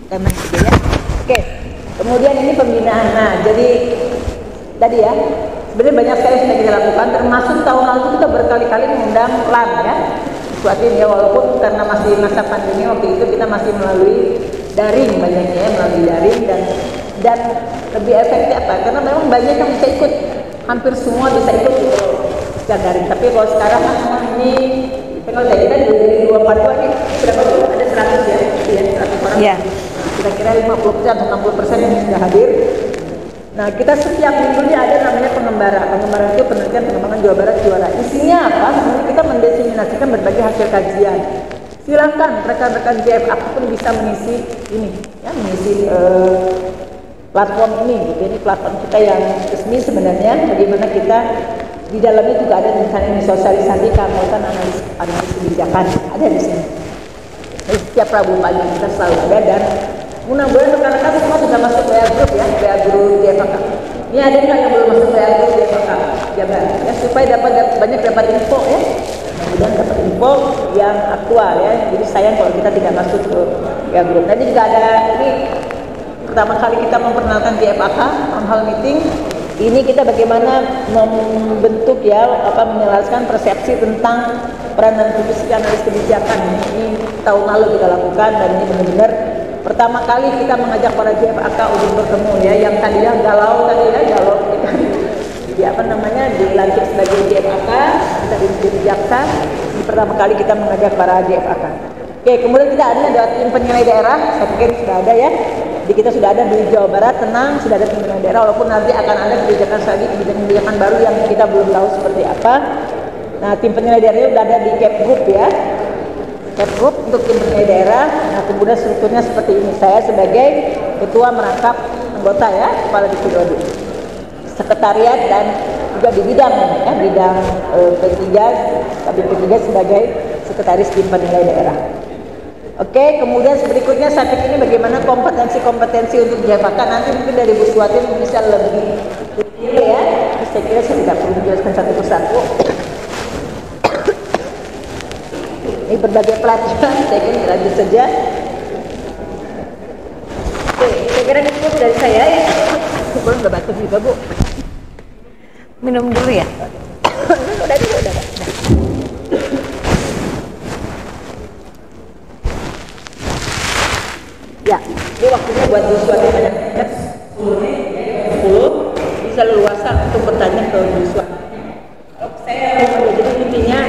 Kemen juga ya. Oke, kemudian ini pembinaan. Nah, jadi tadi ya, sebenarnya banyak sekali yang sudah kita lakukan, termasuk tahun lalu kita berkali-kali mengundang LAN ya. Suatin ya, walaupun karena masih masa pandemi waktu itu kita masih melalui daring banyaknya ya, melalui daring dan lebih efektif apa? Karena memang banyak yang bisa ikut, hampir semua bisa ikut secara daring. Tapi kalau sekarang kan ini kalau kita dari 242 nih berapa ada 100 ya, 100 orang. Iya. Kira-kira 50% atau 60% yang sudah hadir. Nah, kita setiap minggunya ada namanya pengembara. Pengembara itu penelitian pengembangan Jawa Barat juara. Isinya apa? Sebenarnya kita mendesiminasikan berbagai hasil kajian. Silakan rekan-rekan JF apapun bisa mengisi ini, ya, mengisi platform ini. Gitu. Ini platform kita yang resmi sebenarnya. Bagaimana kita di dalamnya juga ada misalnya sosialisasi keanggotaan analis kebijakan ada di sini. Jadi, setiap Rabu pagi kita selalu ada dan mudah-mudahan rekan-rekan semua sudah masuk WA group ya, WA group JFK. Ini ada nggak yang belum masuk WA group JFK? Jabar ya, supaya banyak dapat info ya. Kemudian dapat info yang aktual ya. Jadi sayang kalau kita tidak masuk ke WA group. Nanti juga ada ini pertama kali kita memperkenalkan JFK on hall meeting. Ini kita bagaimana membentuk ya, menjelaskan persepsi tentang peran dan fungsi analis kebijakan. Ini tahun lalu kita lakukan dan ini benar-benar pertama kali kita mengajak para JFK untuk bertemu ya, yang tadinya galau kita dilantik sebagai JFK, kita jadi jaksa. Ini pertama kali kita mengajak para JFK. Oke, kemudian kita ada tim penilai daerah, saya pikir sudah ada ya. Jadi kita sudah ada di Jawa Barat, tenang, sudah ada tim penilai daerah, walaupun nanti akan ada kebijakan baru yang kita belum tahu seperti apa. Nah, tim penilai daerahnya sudah ada di Kepgub ya. Kepgub untuk tim penilai daerah. Nah, kemudian strukturnya seperti ini. Saya sebagai ketua merangkap anggota ya, kepala divisi, sekretariat dan juga di bidang ya, bidang P3, tapi P3 sebagai sekretaris tim penilai daerah. Oke, kemudian berikutnya saya pikir ini bagaimana kompetensi untuk JFK. Nanti mungkin dari Bu Suwatin bisa lebih detail ya. Saya kira saya tidak perlu menjelaskan satu persatu. Ini berbagai pelatihan, saya kira lanjut saja. Oke, saya kira cukup dari saya ya. Boleh nggak batuk juga Bu? Minum dulu ya. Udah. Ya, ini waktunya buat Bu Suwatin banyak 10 bisa leluasa untuk bertanya ke Bu Suwatin. Saya jadi intinya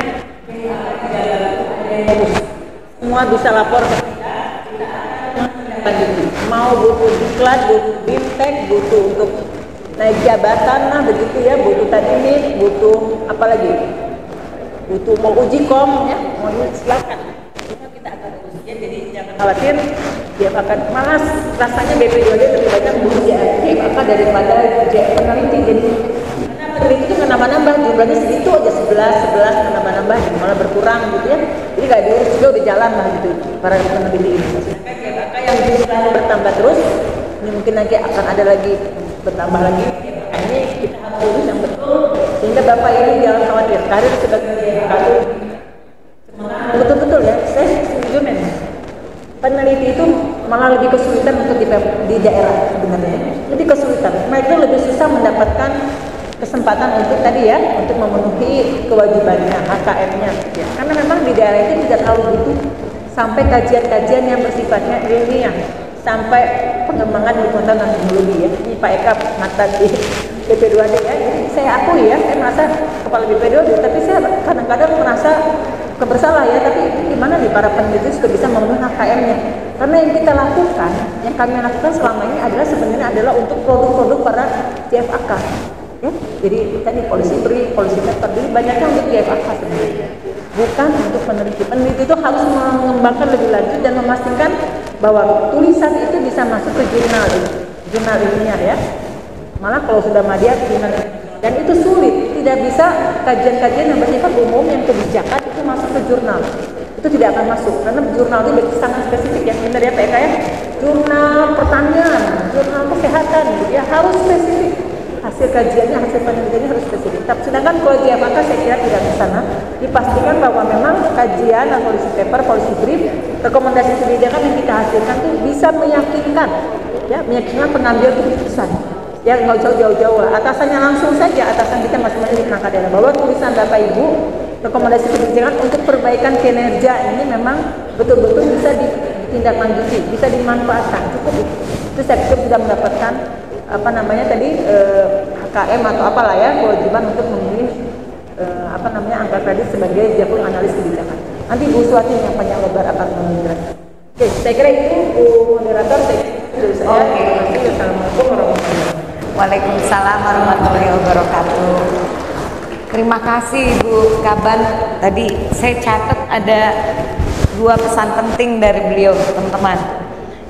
semua bisa lapor ke kita. Mau butuh diklat, butuh bimtek, butuh untuk naik jabatan lah begitu ya, butuh tadimik, butuh apa lagi? Butuh mau uji kom ya, mau silakan. Kita akan ujian, jadi jangan khawatir. Dia akan malas rasanya BP2D lebih banyak butuh JFK daripada peneliti. Jadi karena peneliti itu nambah-nambah jumlahnya segitu aja 11 nambah-nambah malah berkurang gitu ya. Jadi nggak diurus juga udah jalan lah gitu para peneliti ini. Sedangkan JFK yang jumlahnya bertambah terus, ini mungkin nanti akan ada lagi bertambah lagi. Ini kita harus urus yang betul sehingga Bapak ini jangan khawatir karir sebagai JFK itu betul-betul ya. Saya setuju memang. Peneliti itu malah lebih kesulitan untuk di daerah sebenarnya, lebih kesulitan. Mereka lebih susah mendapatkan kesempatan untuk tadi ya, untuk memenuhi kewajibannya, HKM-nya. Ya. Karena memang di daerah itu tidak terlalu butuh sampai kajian-kajian yang bersifatnya ilmiah, sampai pengembangan lingkungan dan teknologi ya. Ini Pak Eka mata di BP2D ya. Jadi saya akui ya, saya merasa kepala BP2D, tapi saya kadang-kadang merasa kebersalah ya, tapi gimana nih para peneliti juga bisa memenuhi HKM-nya? Karena yang kita lakukan, yang kami lakukan selama ini adalah sebenarnya adalah untuk produk-produk para JFK. Ya, jadi tadi polisi beri, polisi sektor beri, banyaknya untuk JFK sebenarnya. Bukan untuk peneliti. Peneliti itu harus mengembangkan lebih lanjut dan memastikan bahwa tulisan itu bisa masuk ke jurnal ilmiah ya. Malah kalau sudah media jurnal, dan itu sulit, tidak bisa kajian-kajian yang bersifat umum yang kebijakan itu masuk ke jurnal. Itu tidak akan masuk karena jurnal itu sangat spesifik ya. Benar ya PK ya. Jurnal pertanian, jurnal kesehatan gitu ya, harus spesifik. Hasil kajiannya, hasil penelitiannya harus spesifik. Sedangkan kalau JFK saya kira tidak ke sana. Dipastikan bahwa memang kajian atau policy paper, policy brief, rekomendasi kebijakan yang kita hasilkan tuh bisa meyakinkan, ya, meyakinkan pengambil keputusan. Ya, nggak jauh-jauh lah. Atasannya langsung saja, atasan kita masing-masing di perangkat daerah, bahwa tulisan Bapak Ibu rekomendasi kebijakan untuk perbaikan kinerja ini memang betul-betul bisa ditindaklanjuti, bisa dimanfaatkan. Cukup itu saya pikir sudah mendapatkan apa namanya tadi HKM atau apalah ya, kewajiban untuk memilih apa namanya angka kredit sebagai jakpro analis kebijakan. Nanti Bu Suwati yang panjang lebar akan menjelaskan. Oke, saya kira itu Bu moderator dari saya. Terima kasih. Assalamualaikum warahmatullahi wabarakatuh. Waalaikumsalam warahmatullahi wabarakatuh. Terima kasih Ibu Kaban. Tadi saya catat ada 2 pesan penting dari beliau, teman-teman.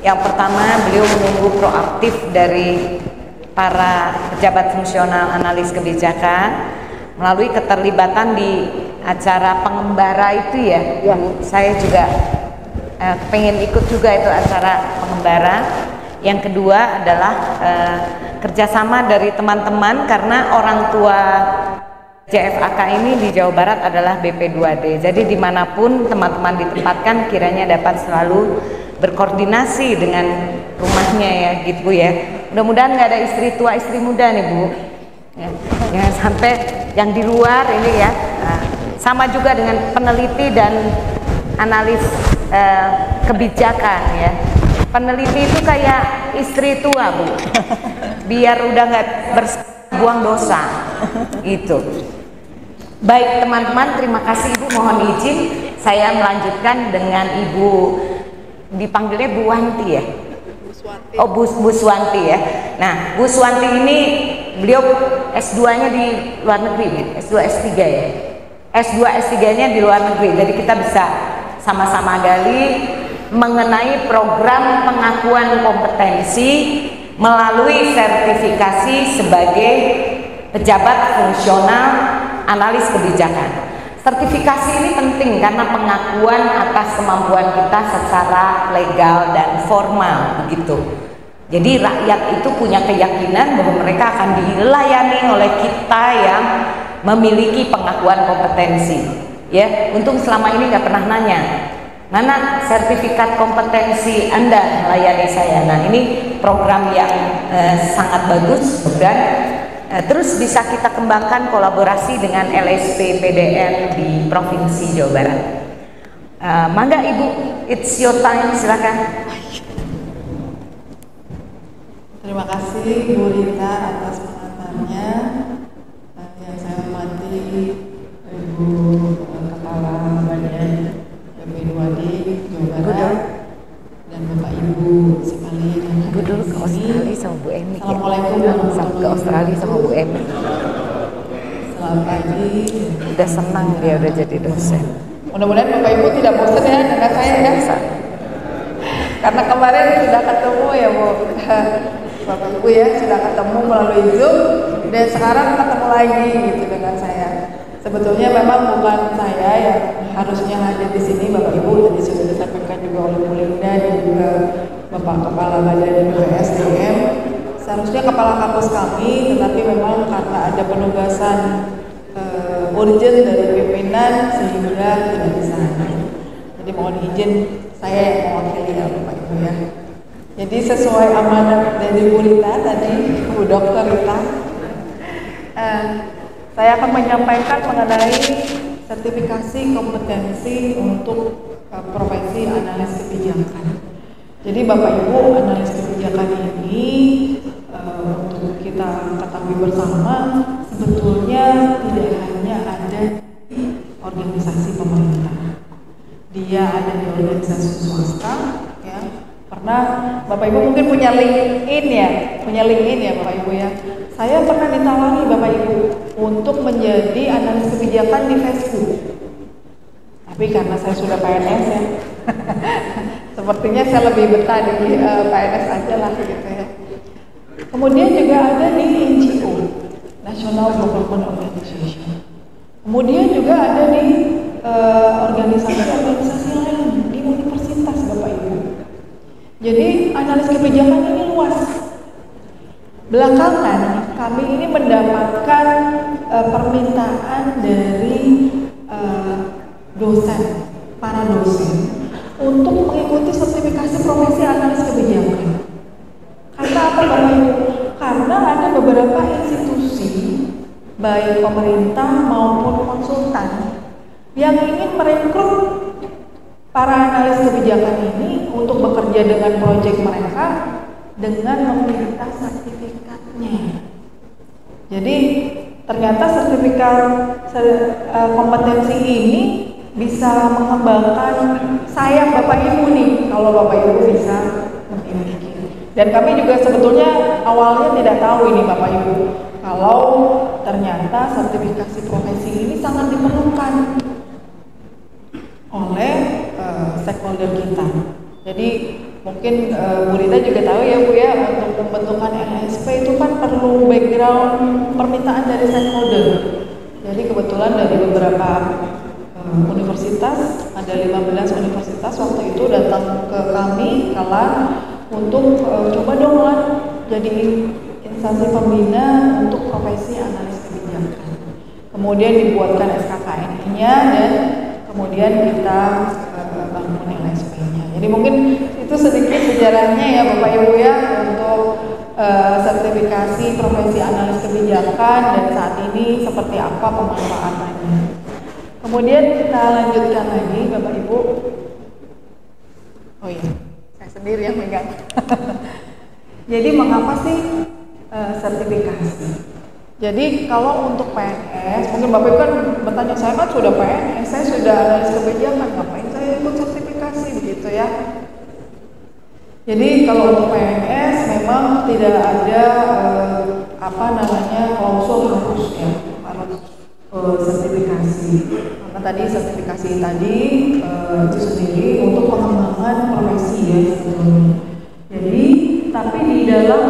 Yang pertama, beliau menunggu proaktif dari para pejabat fungsional analis kebijakan melalui keterlibatan di acara pengembara itu ya. Bu, saya juga pengen ikut juga itu acara pengembara. Yang kedua adalah kerjasama dari teman-teman, karena orang tua JFAK ini di Jawa Barat adalah BP2D. Jadi dimanapun teman-teman ditempatkan kiranya dapat selalu berkoordinasi dengan rumahnya ya, gitu ya. Mudah-mudahan nggak ada istri tua istri muda nih Bu. Ya, jangan sampai yang di luar ini ya. Nah, sama juga dengan peneliti dan analis kebijakan ya. Peneliti itu kayak istri tua Bu, biar udah nggak berbuang dosa gitu. Baik teman-teman, terima kasih Ibu. Mohon izin saya melanjutkan dengan Ibu, dipanggilnya Bu Wanti ya. Oh Bu Suwanti ya. Nah Bu Suwanti ini beliau S2-nya di luar negeri, S2 S3 ya. S2 S3-nya di luar negeri. Jadi kita bisa sama-sama gali mengenai program pengakuan kompetensi melalui sertifikasi sebagai pejabat fungsional analis kebijakan. Sertifikasi ini penting karena pengakuan atas kemampuan kita secara legal dan formal begitu. Jadi rakyat itu punya keyakinan bahwa mereka akan dilayani oleh kita yang memiliki pengakuan kompetensi. Ya, untung selama ini nggak pernah nanya, mana sertifikat kompetensi Anda melayani saya. Nah ini program yang sangat bagus dan terus bisa kita kembangkan kolaborasi dengan LSP PDN di Provinsi Jawa Barat. Mangga Ibu, it's your time, silakan. Terima kasih Bu Rita atas pengantarnya. Yang saya hormati Ibu Kepala Badan BP2D Jawa Barat dan Bapak Ibu sekalian yang Ibu dulu ke Australia sama Bu Emi. Assalamualaikum Sama ke Australia sama Bu Emi. Selamat pagi. Udah senang dia udah jadi dosen. Mudah-mudahan Bapak Ibu tidak bosan ya dengan saya ya. Karena kemarin sudah ketemu ya Bu. Bapak Ibu ya sudah ketemu melalui Zoom dan sekarang ketemu lagi gitu dengan saya. Sebetulnya memang bukan saya yang harusnya hadir di sini, Bapak Ibu tadi sudah disampaikan juga oleh Bu Linda dan juga Bapak Kepala Badan BPSDM. Seharusnya kepala kampus kami, tetapi memang karena ada penugasan urgent dari pimpinan sehingga tidak bisa hadir. Jadi mohon izin saya yang mewakili ya Bapak Ibu ya. Jadi sesuai amanat dari Bu Rita tadi, Bu Dokter Rita, saya akan menyampaikan mengenai sertifikasi kompetensi untuk profesi analis kebijakan. Jadi Bapak Ibu, analis kebijakan ini untuk kita ketahui bersama sebetulnya tidak hanya ada di organisasi pemerintah, dia ada di organisasi swasta ya. Pernah Bapak Ibu mungkin punya LinkedIn ya Bapak Ibu ya. Saya pernah ditawari Bapak Ibu untuk menjadi analis kebijakan di Facebook. Tapi karena saya sudah PNS ya, sepertinya saya lebih betah di PNS aja lah gitu ya. Kemudian juga ada di NGO, National Development Organization. Kemudian juga ada di organisasi-organisasi lain di universitas Bapak Ibu. Jadi analis kebijakan ini luas. Belakangan kami ini mendapatkan permintaan dari dosen para dosen untuk mengikuti sertifikasi profesi analis kebijakan. Karena apa Bapak Ibu? Karena ada beberapa institusi, baik pemerintah maupun konsultan, yang ingin merekrut para analis kebijakan ini untuk bekerja dengan proyek mereka dengan meminta sertifikatnya. Jadi ternyata sertifikat kompetensi ini bisa mengembangkan sayap Bapak Ibu nih, kalau Bapak Ibu bisa memiliki. Dan kami juga sebetulnya awalnya tidak tahu ini Bapak Ibu, kalau ternyata sertifikasi profesi ini sangat diperlukan oleh stakeholder kita. Jadi mungkin Bu Rita juga tahu ya Bu ya, untuk pembentukan LSP itu kan perlu background permintaan dari stakeholder. Jadi kebetulan dari beberapa universitas, ada 15 universitas waktu itu datang ke kami Kalan untuk coba dong lah jadi instansi pembina untuk profesi analis kebijakan. Kemudian dibuatkan SKKN-nya dan kemudian kita bangun LSP-nya. Jadi mungkin itu sedikit sejarahnya ya Bapak Ibu ya untuk sertifikasi profesi analis kebijakan dan saat ini seperti apa pemanfaatannya. Kemudian kita lanjutkan lagi Bapak Ibu. Oh iya, saya sendiri yang megang. Jadi mengapa sih sertifikasi? Jadi kalau untuk PNS, mungkin Bapak Ibu kan bertanya, saya kan sudah PNS, saya sudah analis kebijakan, ngapain saya ikut sertifikasi begitu ya? Jadi kalau untuk PNS memang tidak ada klausul harus ya harus sertifikasi. Karena tadi sertifikasi tadi itu sendiri untuk pengembangan profesi ya sebetulnya. Jadi tapi di dalam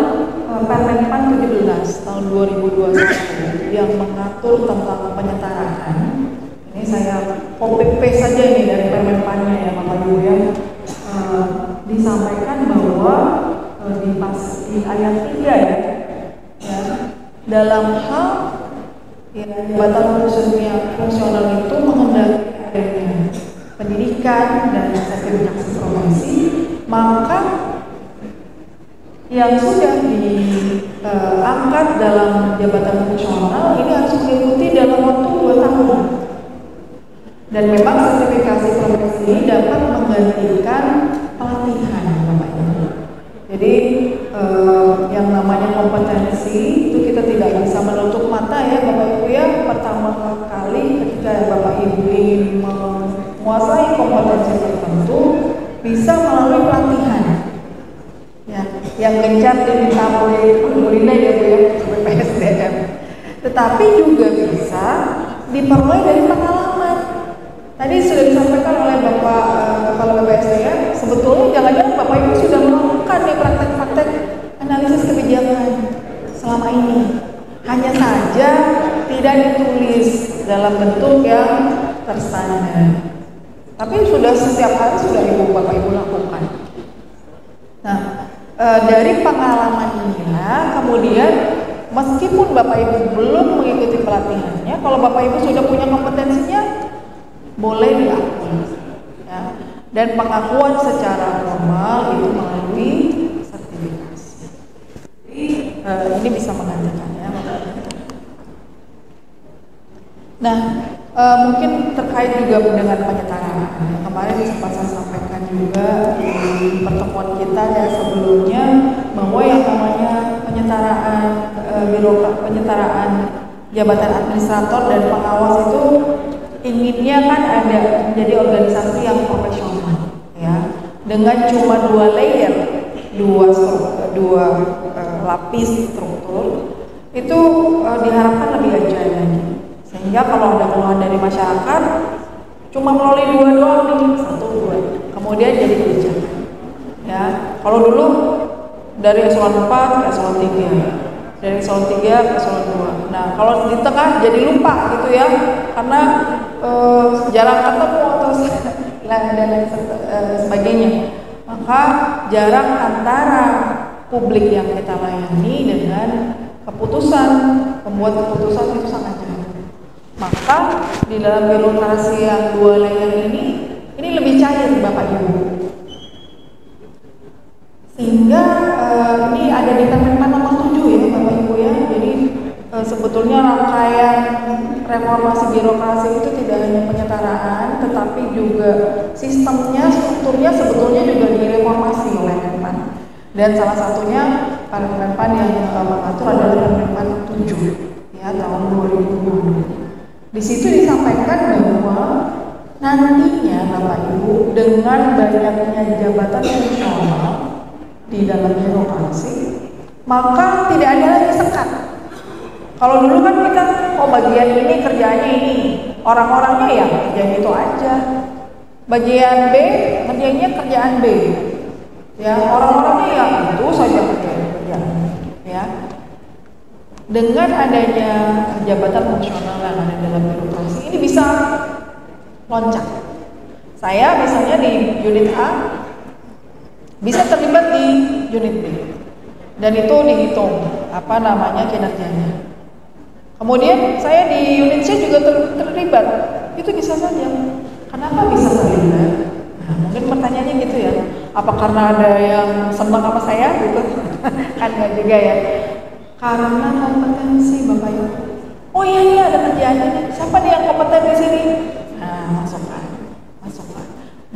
Permenpan 17 tahun 2021 yang mengatur tentang penyetaraan, ini saya copy paste saja ini dari Permenpannya ya Bapak Ibu ya, disampaikan bahwa di ayat 3 ya, dalam hal ya, jabatan fungsional itu menghendaki adanya pendidikan dan sertifikasi profesi, maka yang sudah diangkat dalam jabatan fungsional ini harus mengikuti dalam waktu 2 tahun. Dan memang sertifikasi profesi ini dapat menggantikan pelatihan Bapak Ibu. Jadi yang namanya kompetensi itu kita tidak bisa menutup mata ya Bapak Ibu ya. Pertama kali ketika Bapak Ibu ingin menguasai kompetensi tertentu bisa melalui pelatihan. Ya, yang gencar diminta oleh Bu Linda ya Bu ya, BPSDM. Tetapi juga bisa diperoleh dari pengalaman. Tadi sudah disampaikan oleh Bapak Kepala BPSDM, sebetulnya jangan-jangan Bapak Ibu sudah melakukan nih praktek-praktek analisis kebijakan selama ini. Hanya saja tidak ditulis dalam bentuk yang terstandar. Tapi sudah setiap hari sudah Bapak Ibu lakukan. Nah, dari pengalaman inilah kemudian meskipun Bapak Ibu belum mengikuti pelatihannya, kalau Bapak Ibu sudah punya kompetensinya boleh diakui ya. Dan pengakuan secara formal itu melalui sertifikasi. Jadi ini bisa menggantikannya. Nah, mungkin terkait juga dengan penyetaraan. Kemarin sempat saya sampaikan juga di pertemuan kita ya sebelumnya bahwa yang namanya penyetaraan penyetaraan jabatan administrator dan pengawas itu inginnya kan ada menjadi organisasi yang profesional ya, dengan cuma 2 layer, dua lapis struktur itu diharapkan lebih agile lagi. Sehingga kalau ada keluhan dari masyarakat cuma melalui 2 doang nih, 1, 2, kemudian jadi kebijakan. Ya, kalau dulu dari eselon 4 ke eselon 3, dari eselon 3 ke eselon 2. Nah, kalau di tengah jadi lupa gitu ya, karena jarang ketemu atau dan lain sebagainya. Maka jarak antara publik yang kita layani dengan pembuat keputusan itu sangat jauh. Maka di dalam birokrasi yang 2 layer ini sebetulnya rangkaian reformasi birokrasi itu tidak hanya penyetaraan, tetapi juga sistemnya, strukturnya sebetulnya juga direformasi oleh Menpan. Dan salah satunya Menpan yang mengatur adalah Menpan 7 ya tahun 2020. Di situ disampaikan bahwa nantinya Bapak Ibu dengan banyaknya jabatan fungsional di dalam birokrasi, maka tidak ada lagi sekat. Kalau dulu kan kita, bagian ini kerjaannya ini, orang-orangnya ya kerjaan itu aja. Bagian B, kerjanya kerjaan B. Ya, orang-orangnya ya itu saja kerjaan. Ya. Dengan adanya jabatan fungsional yang ada dalam birokrasi, ini bisa loncat. Saya misalnya di unit A bisa terlibat di unit B. Dan itu dihitung kinerjanya. Kemudian saya di unit C juga terlibat. Itu bisa saja. Kenapa bisa terlibat? Nah, mungkin pertanyaannya gitu ya. Apa karena ada yang senang sama saya gitu? Kan enggak juga ya. Karena kompetensi Bapak Ibu. Oh iya ada kerjaan ini. Siapa nih yang kompeten di sini? Nah, masukkan.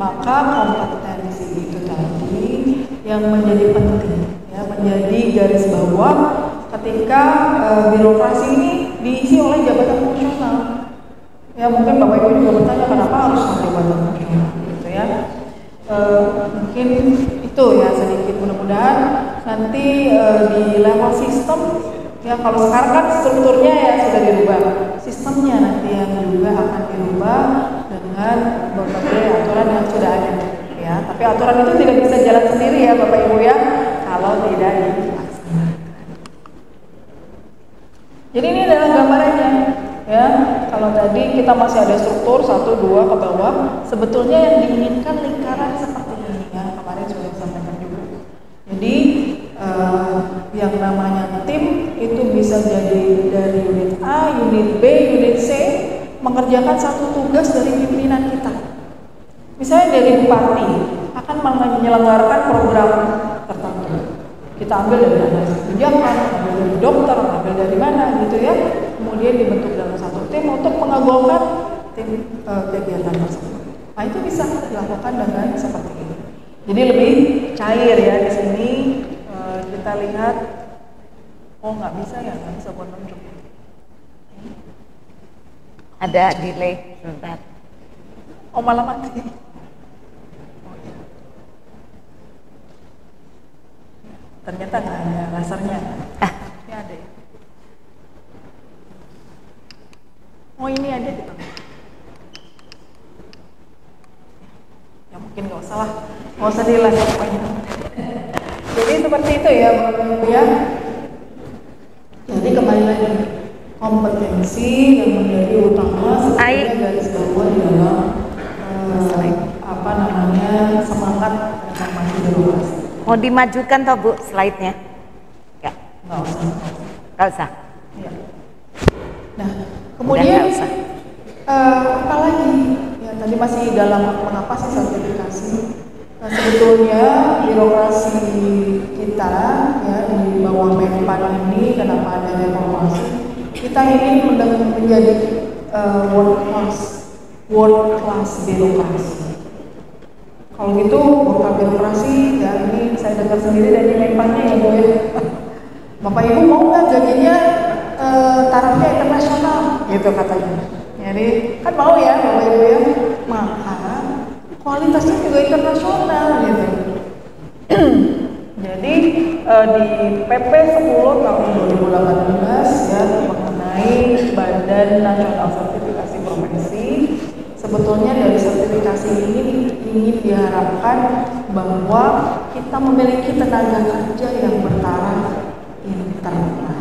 Maka kompetensi itu tadi yang menjadi penting, ya, menjadi garis bawah ketika birokrasi ini diisi oleh jabatan fungsional. Ya mungkin Bapak Ibu juga bertanya kenapa harus jabatan fungsional, gitu ya. Mungkin itu ya sedikit, mudah-mudahan nanti di level sistem ya, kalau sekarang kan strukturnya ya sudah dirubah, sistemnya nanti yang juga akan dirubah dengan berbagai aturan yang sudah ada ya. Tapi aturan itu tidak bisa jalan sendiri ya Bapak Ibu ya, kalau tidak dilaksanakan. Jadi ini adalah gambarannya ya. Kalau tadi kita masih ada struktur 1, 2 ke bawah, sebetulnya yang diinginkan lingkaran seperti ini ya, kemarin sudah disampaikan juga. Jadi yang namanya tim itu bisa jadi dari unit A, unit B, unit C, mengerjakan satu tugas dari pimpinan kita. Misalnya dari bupati akan menyelenggarakan program tertentu. Kita ambil dari analis kebijakan, ambil dari dokter, ambil dari mana gitu ya. Kemudian dibentuk dalam satu tim untuk mengagumkan tim kegiatan tersebut. Nah itu bisa dilakukan dengan seperti ini. Jadi lebih cair ya di sini. Kita lihat, nggak bisa ya, nggak bisa buat nunjuk. Ada delay sebentar. Malah mati. Ternyata nggak ada lasernya. Ini ada ya. Ini ada gitu. Ya mungkin nggak usah lah, nggak usah di laser pokoknya. Jadi seperti itu ya Bapak Ibu ya. Jadi kembali lagi, kompetensi yang menjadi utama sebenarnya garis bawah di dalam semangat reformasi birokrasi. Mau dimajukan toh Bu slide-nya? Nggak usah. Nggak usah. Ya. Nah, kemudian apa lagi? Ya tadi masih dalam mengapa sih sertifikasi? Nah, sebetulnya birokrasi kita ya di bawah Menpan ini, kenapa ada reformasi? Kita ingin menjadi world class birokrasi. Kalau gitu world birokrasi ya, ini saya dengar sendiri dari Menpannya ya Bu ya. Bapak Ibu mau nggak gajinya tarafnya internasional gitu katanya. Jadi kan mau ya Bapak Ibu ya, maka kualitasnya juga internasional gitu. Jadi di PP 10 tahun 2018 ya mengenai Badan Nasional Sertifikasi Profesi, sebetulnya dari sertifikasi ini ingin diharapkan bahwa kita memiliki tenaga kerja yang bertaraf internasional.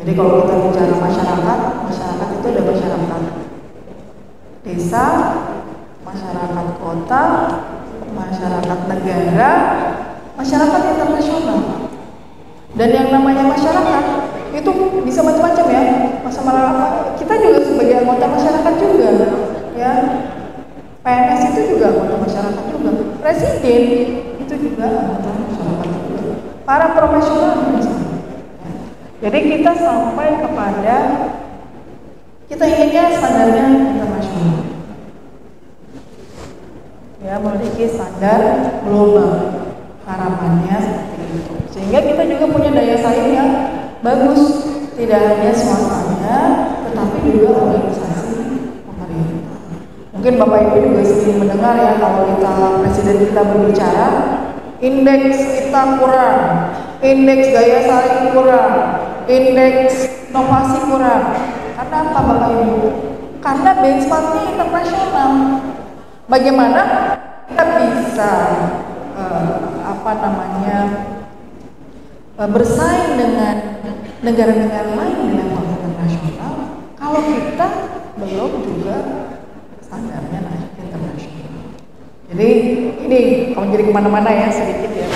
Jadi kalau kita bicara masyarakat itu ada masyarakat desa, masyarakat kota, masyarakat negara, masyarakat internasional. Dan yang namanya masyarakat itu bisa macam-macam ya. Masyarakat kita juga sebagai anggota masyarakat juga, ya. PNS itu juga anggota masyarakat juga. Presiden itu juga anggota masyarakat juga. Para profesional juga. Jadi kita sampai kepada kita inginnya standarnya internasional, ya memiliki standar global. Harapannya seperti itu, sehingga kita juga punya daya saing yang bagus, tidak hanya swastanya, tetapi juga organisasi pemerintah. Mungkin Bapak Ibu juga sering mendengar ya kalau presiden kita berbicara, indeks kita kurang, indeks daya saing kurang, indeks inovasi kurang. Karena apa Bapak Ibu? Karena benchmarknya internasional. Bagaimana kita bisa bersaing dengan negara-negara lain di level internasional kalau kita belum juga standarnya internasional. Jadi ini kalau jadi kemana-mana ya sedikit ya.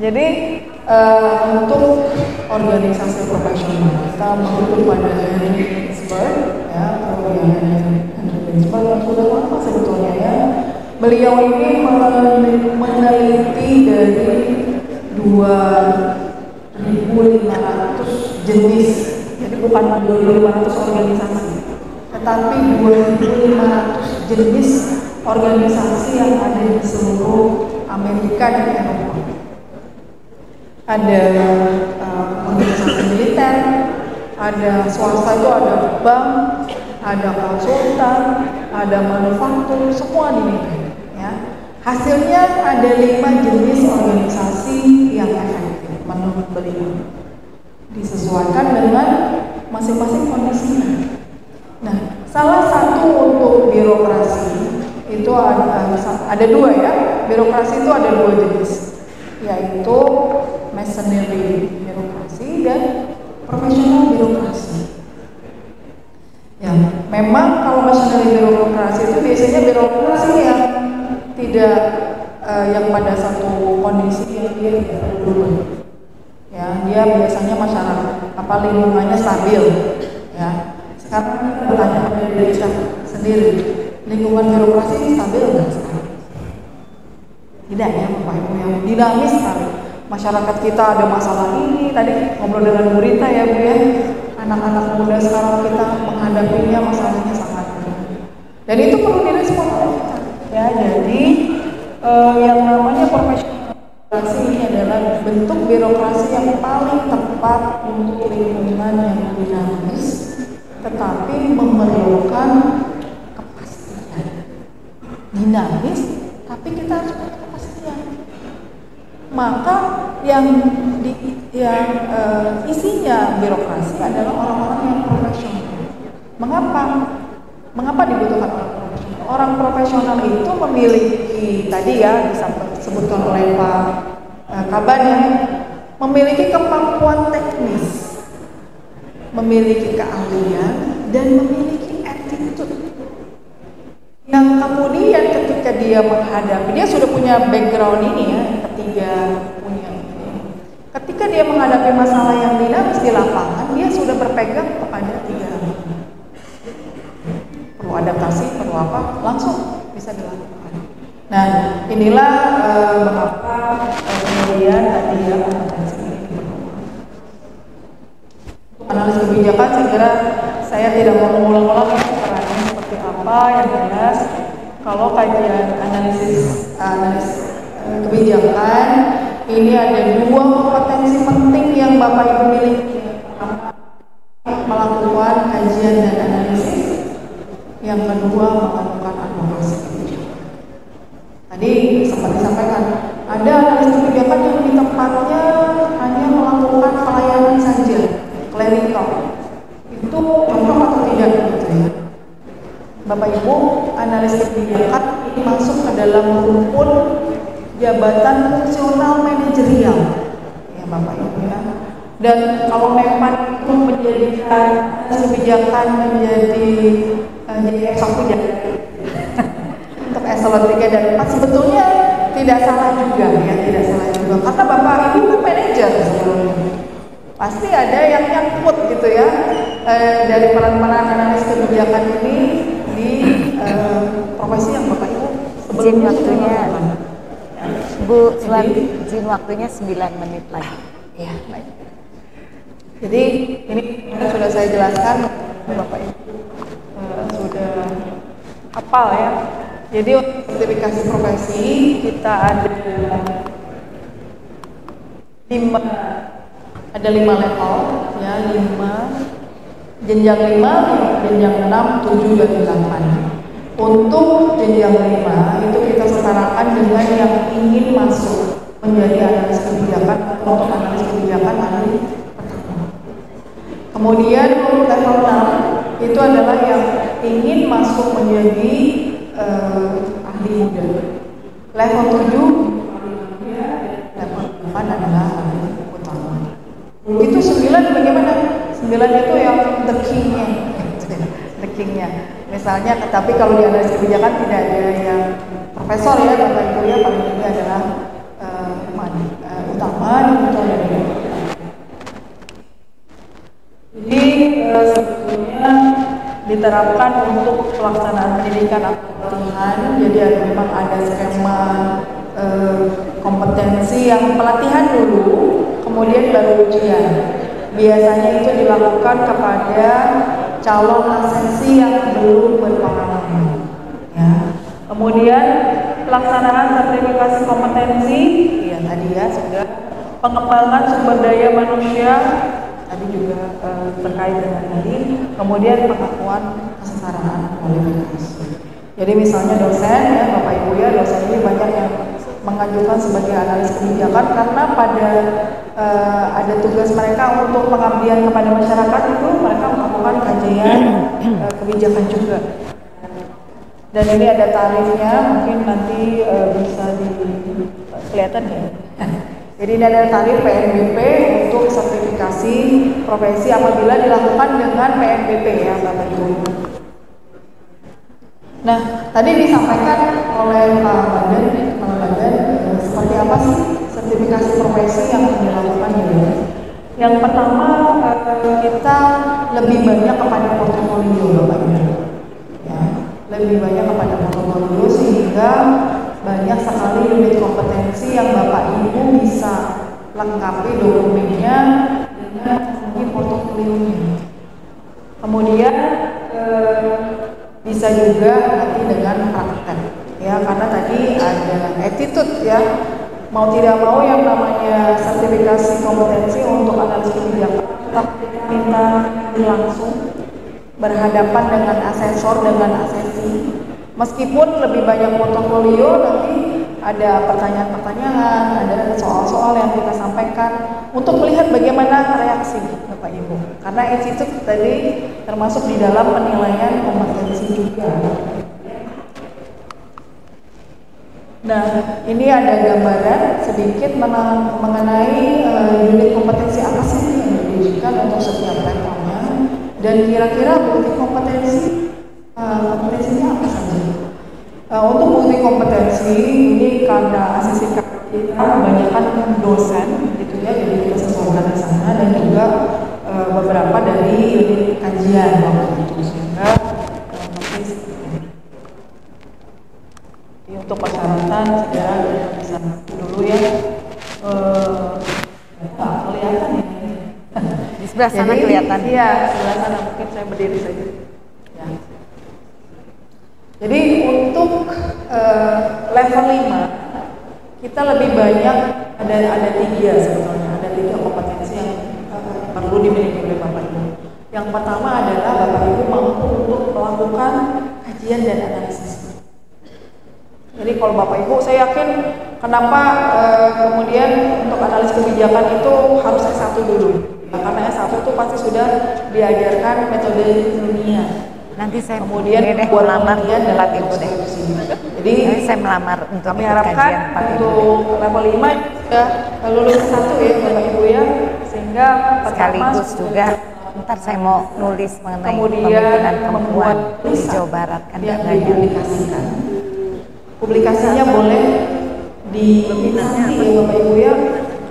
Jadi untuk organisasi profesional kita merujuk pada Henry Ginsberg ya, atau yang Henry Ginsberg yang sudah lama sebetulnya ya. Beliau ini meneliti dari 2.500 jenis, jadi bukan 2.500 organisasi, tetapi 2.500 jenis organisasi yang ada di seluruh Amerika dan Eropa. Ada organisasi militer, ada swasta itu ada bank, ada konsultan, ada manufaktur, semua dimiliki. Hasilnya ada 5 jenis organisasi yang efektif menurut beliau, disesuaikan dengan masing-masing kondisinya. Nah, salah satu untuk birokrasi itu ada 2 ya. Birokrasi itu ada 2 jenis, yaitu masonry birokrasi dan profesional birokrasi. Ya, memang kalau masonry birokrasi itu biasanya birokrasi yang tidak yang pada satu kondisi yang dia tidak berubah. Ya, dia biasanya masyarakat lingkungannya stabil. Ya, sekarang kita bertanya pada diri kita sendiri, lingkungan birokrasi ini stabil nggak sekarang? Tidak ya, Bapak Ibu, yang dinamis sekali. Masyarakat kita ada masalah ini. Tadi ngobrol dengan Bu Rita ya Bu ya, anak-anak muda sekarang kita menghadapinya masalahnya sangat berat. Dan itu perlu direspon oleh kita. Ya, jadi yang namanya profesional birokrasi ini adalah bentuk birokrasi yang paling tepat untuk lingkungan yang dinamis, tetapi memerlukan kepastian. Dinamis, tapi kita harus punya kepastian. Maka isinya birokrasi adalah orang-orang yang profesional. Mengapa dibutuhkan orang profesional? Orang profesional itu memiliki, tadi ya disebutkan oleh Pak Kaban ya, memiliki kemampuan teknis, memiliki keahlian, dan memiliki attitude. Yang kemudian ketika dia menghadapi, dia sudah punya background ini ya, ketiga punya ini. Ketika dia menghadapi masalah yang dinamis di lapangan, dia sudah berpegang kepada 3 hal. Perlu adaptasi, perlu apa, langsung bisa dilakukan. Nah, inilah mengapa kemudian tadi ya kompetensi ini berkembang. Untuk analis kebijakan, saya kira saya tidak mau mengulang-ulang ya perannya seperti apa. Yang jelas, kalau kajian analisis kebijakan ini ada 2 kompetensi penting yang Bapak Ibu miliki. Melakukan kajian dan analisis. Yang kedua, melakukan advokasi kebijakan. Tadi sempat disampaikan, ada analis kebijakan yang di tempatnya hanya melakukan pelayanan saja, clerical. Itu cocok atau tidak gitu ya? Bapak Ibu, analis kebijakan ini masuk ke dalam rumpun jabatan fungsional manajerial, ya Bapak Ibu ya. Dan kalau memang itu menjadikan kebijakan menjadi satu untuk eselon 3 dan 4 sebetulnya tidak salah juga ya, tidak salah juga karena Bapak Ibu kan manajer sebelumnya, pasti ada yang nyangkut gitu ya dari peran-peran analis kebijakan ini di profesi yang Bapak Ibu sebelumnya. Waktunya Bu, izin waktunya 9 menit lagi. Ya, baik. Jadi ini sudah saya jelaskan, Bapak Ibu sudah hafal ya. Jadi untuk sertifikasi profesi kita ada 5 level ya, 5 jenjang 5, jenjang 6, 7 dan 8. Untuk jenjang 5 itu kita setarakan dengan yang ingin masuk menjadi analis kebijakan atau untuk analis kebijakan ahli pertama. Kemudian untuk level 6 itu adalah yang ingin masuk menjadi ahli muda. Level 7 level 8 adalah ahli utama. Itu 9 bagaimana? 9 itu yang the king-nya. The king-nya. Misalnya, tapi kalau di analis kebijakan tidak ada yang profesor ya, Bapak Ibu ya, paling tinggi adalah utama itu ada di. Jadi sebetulnya diterapkan untuk pelaksanaan pendidikan atau pelatihan. Jadi memang ada skema kompetensi yang pelatihan dulu, kemudian baru ujian. Biasanya itu dilakukan kepada calon asesi yang belum berpengalaman. Ya. Kemudian pelaksanaan sertifikasi kompetensi, ya tadi ya sudah. Pengembangan sumber daya manusia, tadi juga terkait dengan ini. Kemudian pengakuan kesetaraan kualifikasi. Jadi misalnya dosen ya Bapak Ibu ya, dosen ini banyak yang mengajukan sebagai analis kebijakan karena pada ada tugas mereka untuk pengabdian kepada masyarakat, itu mereka melakukan kajian kebijakan juga. Dan ini ada tarifnya, mungkin nanti bisa kelihatan ya. Jadi ini ada tarif PNBP untuk sertifikasi profesi apabila dilakukan dengan PNBP ya Bapak Ibu. Nah, tadi disampaikan oleh Pak Badan, seperti apa sih sertifikasi profesi yang dilakukan ini? Yang pertama, kita lebih banyak kepada portofolio Bapak Ibu. Ya, lebih banyak kepada portofolio sehingga banyak sekali unit kompetensi yang Bapak Ibu bisa lengkapi dokumennya dengan mungkin portofolionya. Kemudian bisa juga nanti dengan praktek ya, karena tadi ada attitude ya, mau tidak mau yang namanya sertifikasi kompetensi untuk analis kebijakan tetap minta langsung berhadapan dengan asesor, dengan asesi. Meskipun lebih banyak portofolio, nanti ada pertanyaan-pertanyaan, ada soal-soal yang kita sampaikan untuk melihat bagaimana reaksi Bapak Ibu. Karena attitude tadi termasuk di dalam penilaian kompetensi juga. Nah, ini ada gambaran sedikit mengenai unit kompetensi apa sih yang diujikan untuk setiap levelnya, dan kira-kira unit kompetensinya apa saja. Untuk multi kompetensi ini karena asisi kita kebanyakan dosen gitu ya, jadi kita sesuaikan di sana, dan juga beberapa dari unit kajian waktu itu, sehingga untuk persyaratan segera bisa dulu ya. Kelihatan ya di sebelah sana. Jadi, kelihatan. Iya, sebelah sana, mungkin saya berdiri saja ya. Jadi untuk level 5 kita lebih banyak ada 3 sebetulnya, ada 3 kompetensi yang perlu dimiliki oleh Bapak Ibu. Yang pertama adalah Bapak Ibu mampu untuk melakukan kajian dan analisis. Jadi kalau Bapak Ibu, saya yakin kenapa kemudian untuk analis kebijakan itu harus S1 dulu. Nah, karena S1 itu pasti sudah diajarkan metode ilmiah. Nanti saya kemudian buat melamar tempat Ibu deh. Jadi saya melamar untuk kami harapkan untuk level 5 sudah lulus S1 ya Bapak Ibu ya, sehingga sekaligus juga ntar saya mau nulis mengenai pemimpinan perempuan di Jawa Barat kan yang dipublikasikan. Publikasinya boleh di instansi ya Bapak Ibu ya.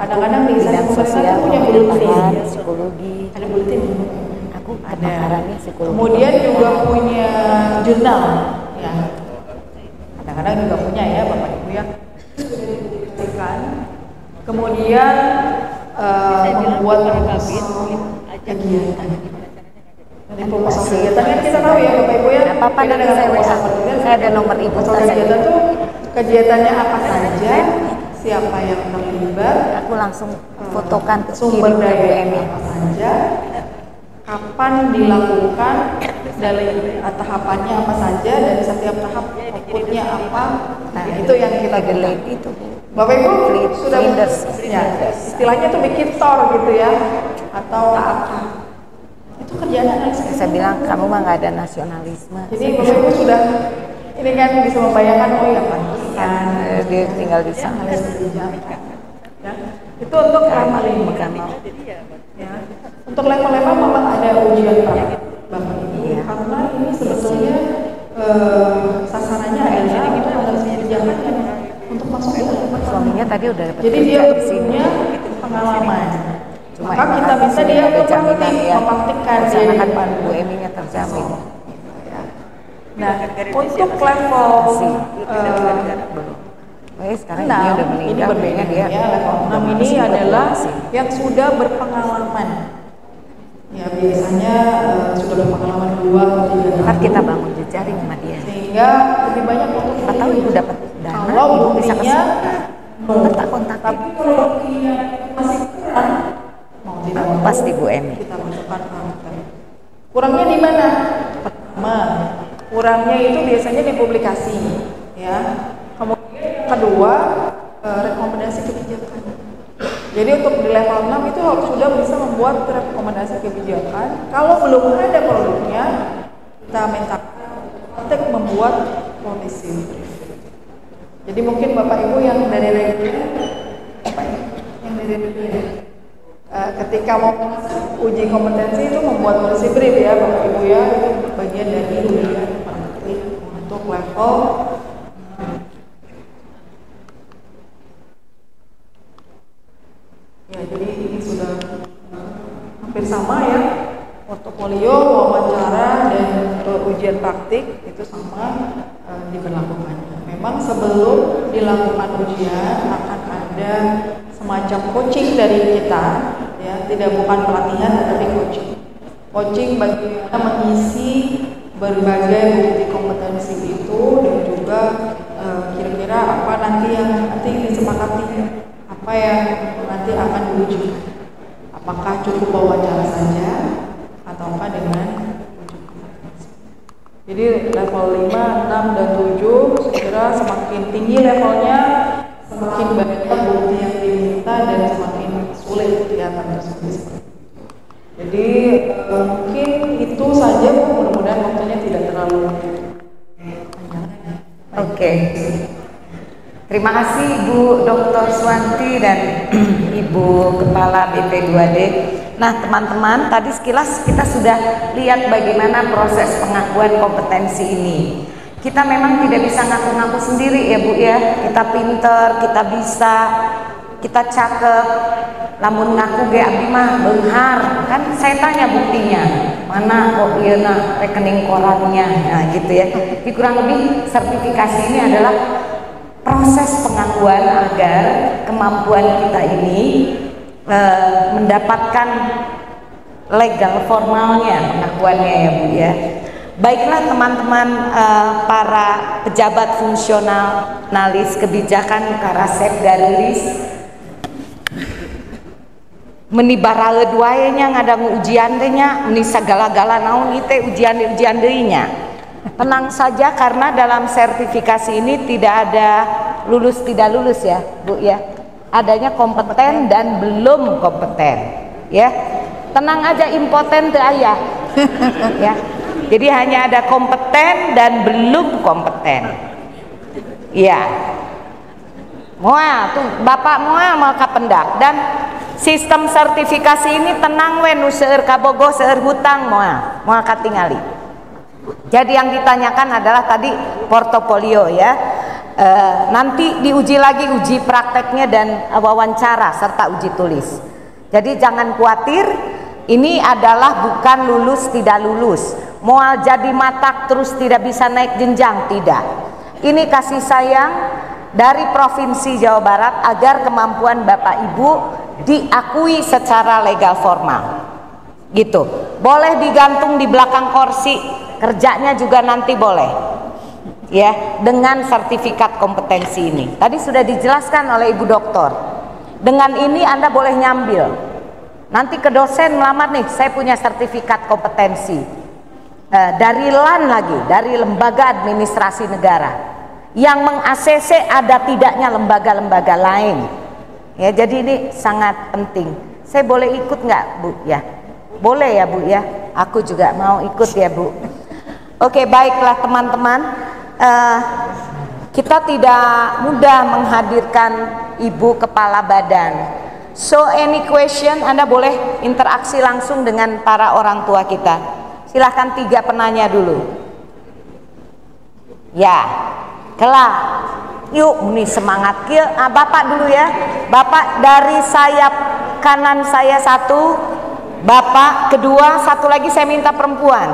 Kadang-kadang di instansi pemerintah punya bulletin psikologi. Ada bulletin. Aku ada. Kemudian juga punya jurnal ya. Kadang-kadang juga punya ya Bapak Ibu ya. Kemudian membuat kegiatan. Dari proposal kegiatan kan kita tahu ya Bapak Ibu ya. Apa nanti saya ada nomor ibu. Kegiatan tuh kegiatannya apa saja, siapa yang terlibat, Aku langsung fotokan sumber kirim ke Bu daya Emi. apa saja, kapan dilakukan, dari tahapannya apa saja, dan setiap tahap outputnya apa. Nah, itu yang kita delete itu. Bapak Ibu sudah Flinders. ya, istilahnya tuh bikin tor gitu ya, atau apa? Itu kerjaan anak Saya bilang kamu mah nggak ada nasionalisme. Jadi Bapak Ibu sudah ini kan bisa membayangkan, oh ya pantesan Dia tinggal di sana. ya, itu untuk level 5 ya. Untuk level 5 memang ada ujian praktik Bapak Ibu, karena ini sebetulnya sasarannya adalah itu analis kebijakan untuk masuk di level pertama. Suaminya tadi udah dapat Jadi dia kerja di sini. punya pengalaman. Cuma Maka kita minta dia untuk mempraktikkan karena kan Pak Bu Eminya terjamin. Nah, untuk level sekarang 6 dia udah ini meninggal, berbeda dia ya. Level 6 ini masih adalah berfungsi. yang sudah berpengalaman. Ya biasanya sudah berpengalaman 2 atau 3 tahun. Ntar kita bangun jejaring sama dia. Sehingga lebih banyak untuk Siapa tahu ibu dapat dana, kalau ibu bisa buktinya kontak. tapi kalau buktinya masih kurang, mau tidak mau Pasti Bu Emi. kita masukkan angka. Kurangnya di mana? Pertama, kurangnya itu biasanya di publikasi, ya. Kemudian yang kedua, rekomendasi kebijakan. Jadi untuk di level 6 itu sudah bisa membuat rekomendasi kebijakan. Kalau belum ada produknya, kita minta praktek membuat policy brief. Jadi mungkin Bapak Ibu yang dari reguler, yang dari reguler, ketika mau uji kompetensi itu membuat policy brief ya Bapak Ibu ya, itu bagian dari ujian praktik untuk level. Ya, jadi ini sudah hampir sama ya, portofolio, wawancara, dan ujian praktik itu sama diberlakukan. Memang sebelum dilakukan ujian akan ada semacam coaching dari kita, ya, tidak bukan pelatihan tetapi coaching. Coaching bagaimana mengisi berbagai bukti kompetensi itu dan juga kira-kira apa nanti yang disepakati, apa yang nanti akan diuji. Apakah cukup wawancara saja ataukah dengan uji kompetensi. Jadi level 5, 6, dan 7 saya kira semakin tinggi levelnya, semakin banyak bukti yang diminta dan semakin sulit kelihatan tersebut. Jadi mungkin itu saja Bu, mudah-mudahan waktunya tidak terlalu panjang. Oke. Terima kasih Ibu Dr. Swanti dan Ibu Kepala BP2D. Nah teman-teman, tadi sekilas kita sudah lihat bagaimana proses pengakuan kompetensi ini. Kita memang tidak bisa ngaku-ngaku sendiri ya Bu ya. Kita pinter, kita bisa, kita cakep. Lamun ngaku ge abdi mah beunghar, kan saya tanya buktinya. Mana kok ieu na rekening korannya. Nah gitu ya. Jadi kurang lebih sertifikasi ini adalah proses pengakuan agar kemampuan kita ini mendapatkan legal formalnya pengakuannya ya Bu ya. Baiklah teman-teman para pejabat fungsional analis kebijakan Karasep Garulis, meni baraeud wae nya ngadangu ujian teh nya, meni sagala-gala naon ieu teh ujian deui nya. Tenang saja karena dalam sertifikasi ini tidak ada lulus tidak lulus ya Bu ya. Adanya kompeten dan belum kompeten ya. Tenang aja, impoten teu aya. Ya. Jadi hanya ada kompeten dan belum kompeten. Iya. Moal tuh Bapak moal mau kapendak, dan sistem sertifikasi ini tenang we nu seueur kabogoh seueur hutang moal katingali. Jadi yang ditanyakan adalah tadi portofolio ya. Nanti diuji lagi uji prakteknya dan wawancara serta uji tulis. Jadi jangan khawatir, ini adalah bukan lulus tidak lulus. Moal jadi matak terus tidak bisa naik jenjang, tidak. Ini kasih sayang dari Provinsi Jawa Barat agar kemampuan Bapak Ibu diakui secara legal formal gitu. Boleh digantung di belakang kursi, kerjanya juga nanti boleh ya, dengan sertifikat kompetensi ini. Tadi sudah dijelaskan oleh Ibu Doktor. Dengan ini Anda boleh nyambil nanti ke dosen melamar, nih saya punya sertifikat kompetensi dari LAN lagi, dari Lembaga Administrasi Negara, yang meng-ACC ada tidaknya lembaga-lembaga lain ya. Jadi ini sangat penting. Saya boleh ikut nggak Bu ya? Boleh ya Bu ya, aku juga mau ikut ya Bu. Oke, baiklah teman-teman, kita tidak mudah menghadirkan Ibu Kepala Badan. So any question, Anda boleh interaksi langsung dengan para orang tua kita. Silahkan 3 penanya dulu. Ya, kelak. Yuk, nih semangat. Bapak dulu ya. Bapak dari sayap kanan saya 1, Bapak kedua, 1 lagi saya minta perempuan.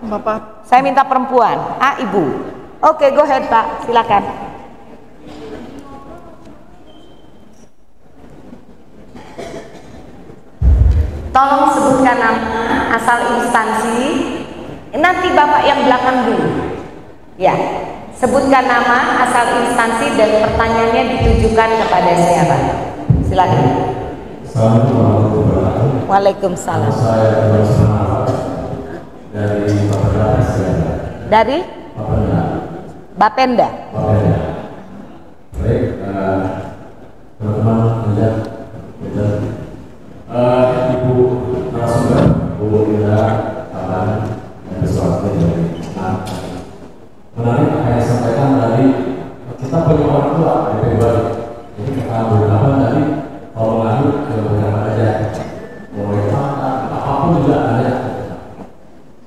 Bapak. Saya minta perempuan. Ibu. Oke, go ahead Pak, silakan. Tolong sebutkan nama, asal instansi. Nanti Bapak yang belakang dulu. Ya, sebutkan nama, asal instansi, dan pertanyaannya ditujukan kepada siapa. Silakan. Assalamualaikum warahmatullahi wabarakatuh. Waalaikumsalam. Saya dari Bapenda. Dari Bapenda. Bapenda. Baik, teman-teman, Ibu narasumber, Bu Ira, Kaban, dan sesuatu dari menarik apa yang disampaikan tadi. Kita punya orang tua di pribadi. Jadi kita beberapa tadi kalau mengadu ke beberapa aja, mulai apapun juga ada.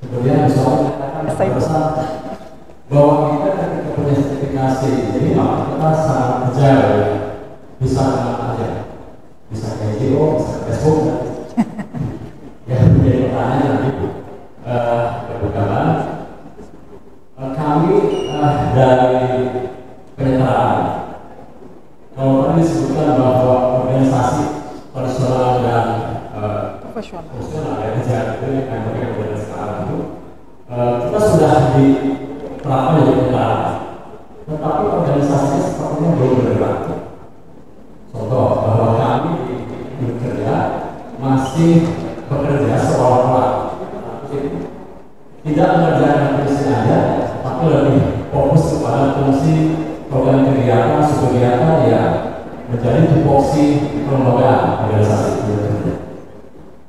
Kemudian misalnya kita pesan bahwa kita ketika punya sertifikasi ini, maka kita sangat agile, bisa kemana aja, bisa ke NGO, bisa ke Facebook. Ya, menjadi pertanyaan nanti berkabar. Kami dari penyetaraan, kalau tadi disebutkan bahwa organisasi personal dan profesional ya, kerja itu yang kami pakai pada sekarang itu kita sudah diterapkan di penyetaraan, tetapi organisasinya sepertinya belum bergerak. Contoh bahwa kami di kerja masih bekerja seolah-olah tidak mengerjakan fungsi saja, tapi lebih fokus kepada fungsi program kegiatan, subkegiatan yang menjadi tupoksi kelembagaan organisasi itu.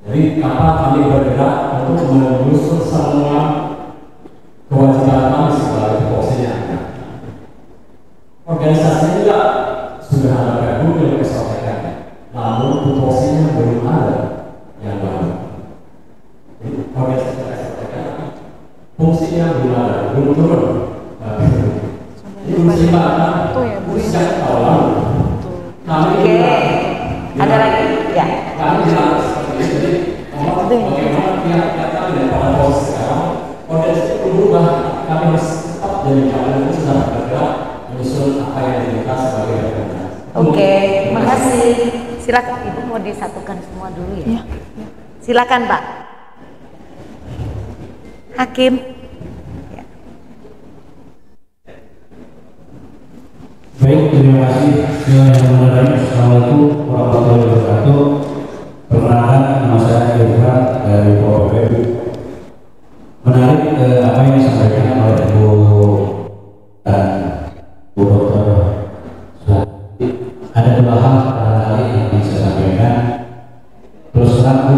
Jadi kapan kami bergerak untuk menyusun semua kewajiban kami sebagai tupoksinya. Organisasi juga sudah ada gabung dengan kesampaian, namun tupoksinya belum ada yang baru. Jadi organisasi fungsinya belum ada, belum turun. Jadi fungsi mana? Sejak tahun lalu. Kami ada lagi? Ya. Kami jelas seperti itu. Jadi bagaimana pihak kami dan para bos sekarang, organisasi berubah. Kami harus tetap jadi kawan itu sudah bergerak menyusun apa yang diminta sebagai rekomendasi. Oke, makasih. Silakan Ibu, mau disatukan semua dulu ya. Silakan Pak. Hakim. Ya. Baik, terima kasih. Assalamualaikum warahmatullahi wabarakatuh. Perkenalkan, nama saya Irfan dari POPP. Menarik apa yang disampaikan oleh Ibu dan Bu Dokter. Ada 2 hal barangkali yang bisa saya sampaikan. Terus terang Bu,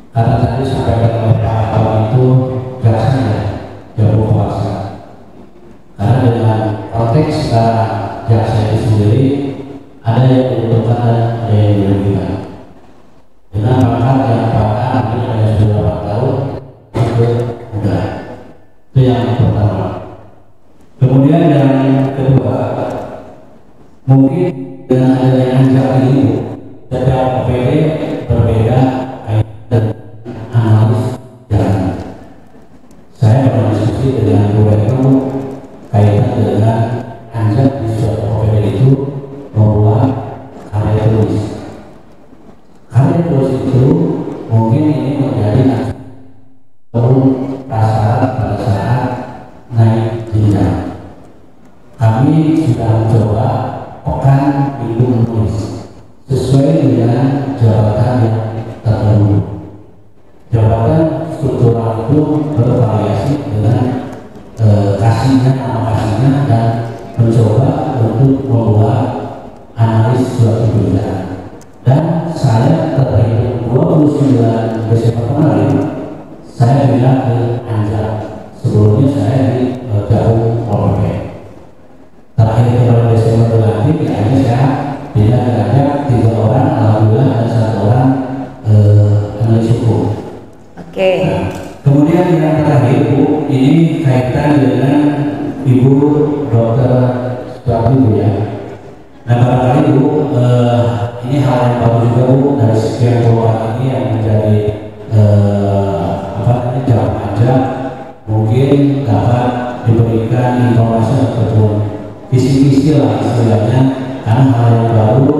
karena tadi sampaikan oleh Pak Kawan itu jasanya jauh puasa. Karena dengan konteks jasa itu sendiri ada yang dibutuhkan dan ada yang dirugikan. Dengan pangkat yang apakah mungkin ada yang sudah 4 tahun itu mudah. Itu yang pertama. Kemudian yang kedua, mungkin dengan adanya anjak ini setiap OPD berbeda dan analis jalan. Saya berdiskusi dengan Bu Retno kaitan dengan anjak di suatu OPD itu membuat karya tulis. untuk membuat analis suatu perusahaan. Dan saya terhitung 29 Desember kemarin, saya bilang ke Anja, sebelumnya saya di Jauh Polres. Terakhir kemarin Desember berlanjut, ya saya pindah ke Anja 3 orang, alhamdulillah ada 1 orang analis hukum. Oke. Nah, kemudian yang terakhir Bu, ini kaitan dengan Ibu Dokter Suatu ya. Nah barangkali Bu, ini hal yang baru juga Bu dari sekian keluarga ini yang menjadi jawab aja, mungkin dapat diberikan informasi ataupun visi-visi lah istilahnya, karena hal yang baru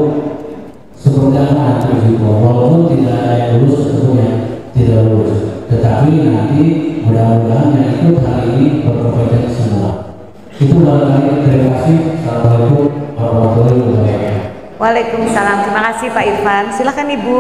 seperti apa nanti walaupun tidak ada yang lulus ataupun yang tidak lulus, tetapi nanti mudah-mudahan yang ikut hari ini berkompeten semua. Itu barangkali. Terima kasih. Assalamualaikum warahmatullahi wabarakatuh. Waalaikumsalam. Terima kasih Pak Irfan. Silakan Ibu.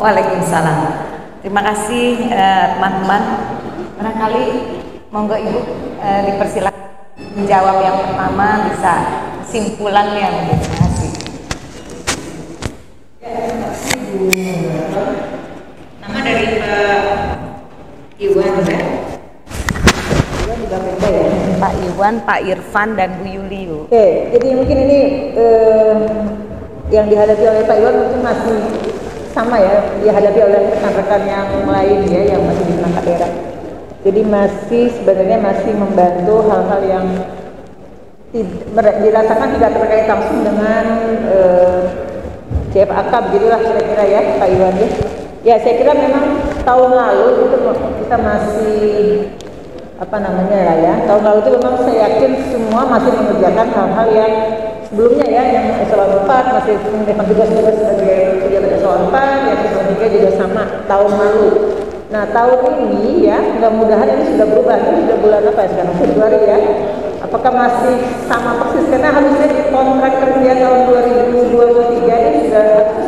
Waalaikumsalam. Terima kasih teman-teman. Barangkali monggo Ibu dipersilakan menjawab yang pertama, bisa kesimpulannya mungkin. Terima kasih. Nama dari Pak Iwan ya. Iwan juga beda ya. Pak Iwan, Pak Irfan, dan Bu Yuli. Oke, jadi mungkin ini yang dihadapi oleh Pak Iwan mungkin masih sama ya, dihadapi oleh rekan-rekan yang lain ya, yang masih di perangkat daerah. Jadi sebenarnya masih membantu hal-hal yang dirasakan tidak terkait langsung dengan CFAK, begitulah kira-kira ya Pak Iwan ya. Ya saya kira memang tahun lalu itu kita masih tahun lalu itu memang saya yakin semua masih mengerjakan hal-hal yang sebelumnya ya, yang eselon 4 masih mengerjakan tugas-tugas sebagai pejabat eselon 4, yang eselon 3 juga sama tahun lalu. Nah tahun ini ya, mudah-mudahan ini sudah berubah. Ini sudah bulan apa ya sekarang? Februari ya. Apakah masih sama persis? Karena harusnya di kontrak kerja tahun 2023 ini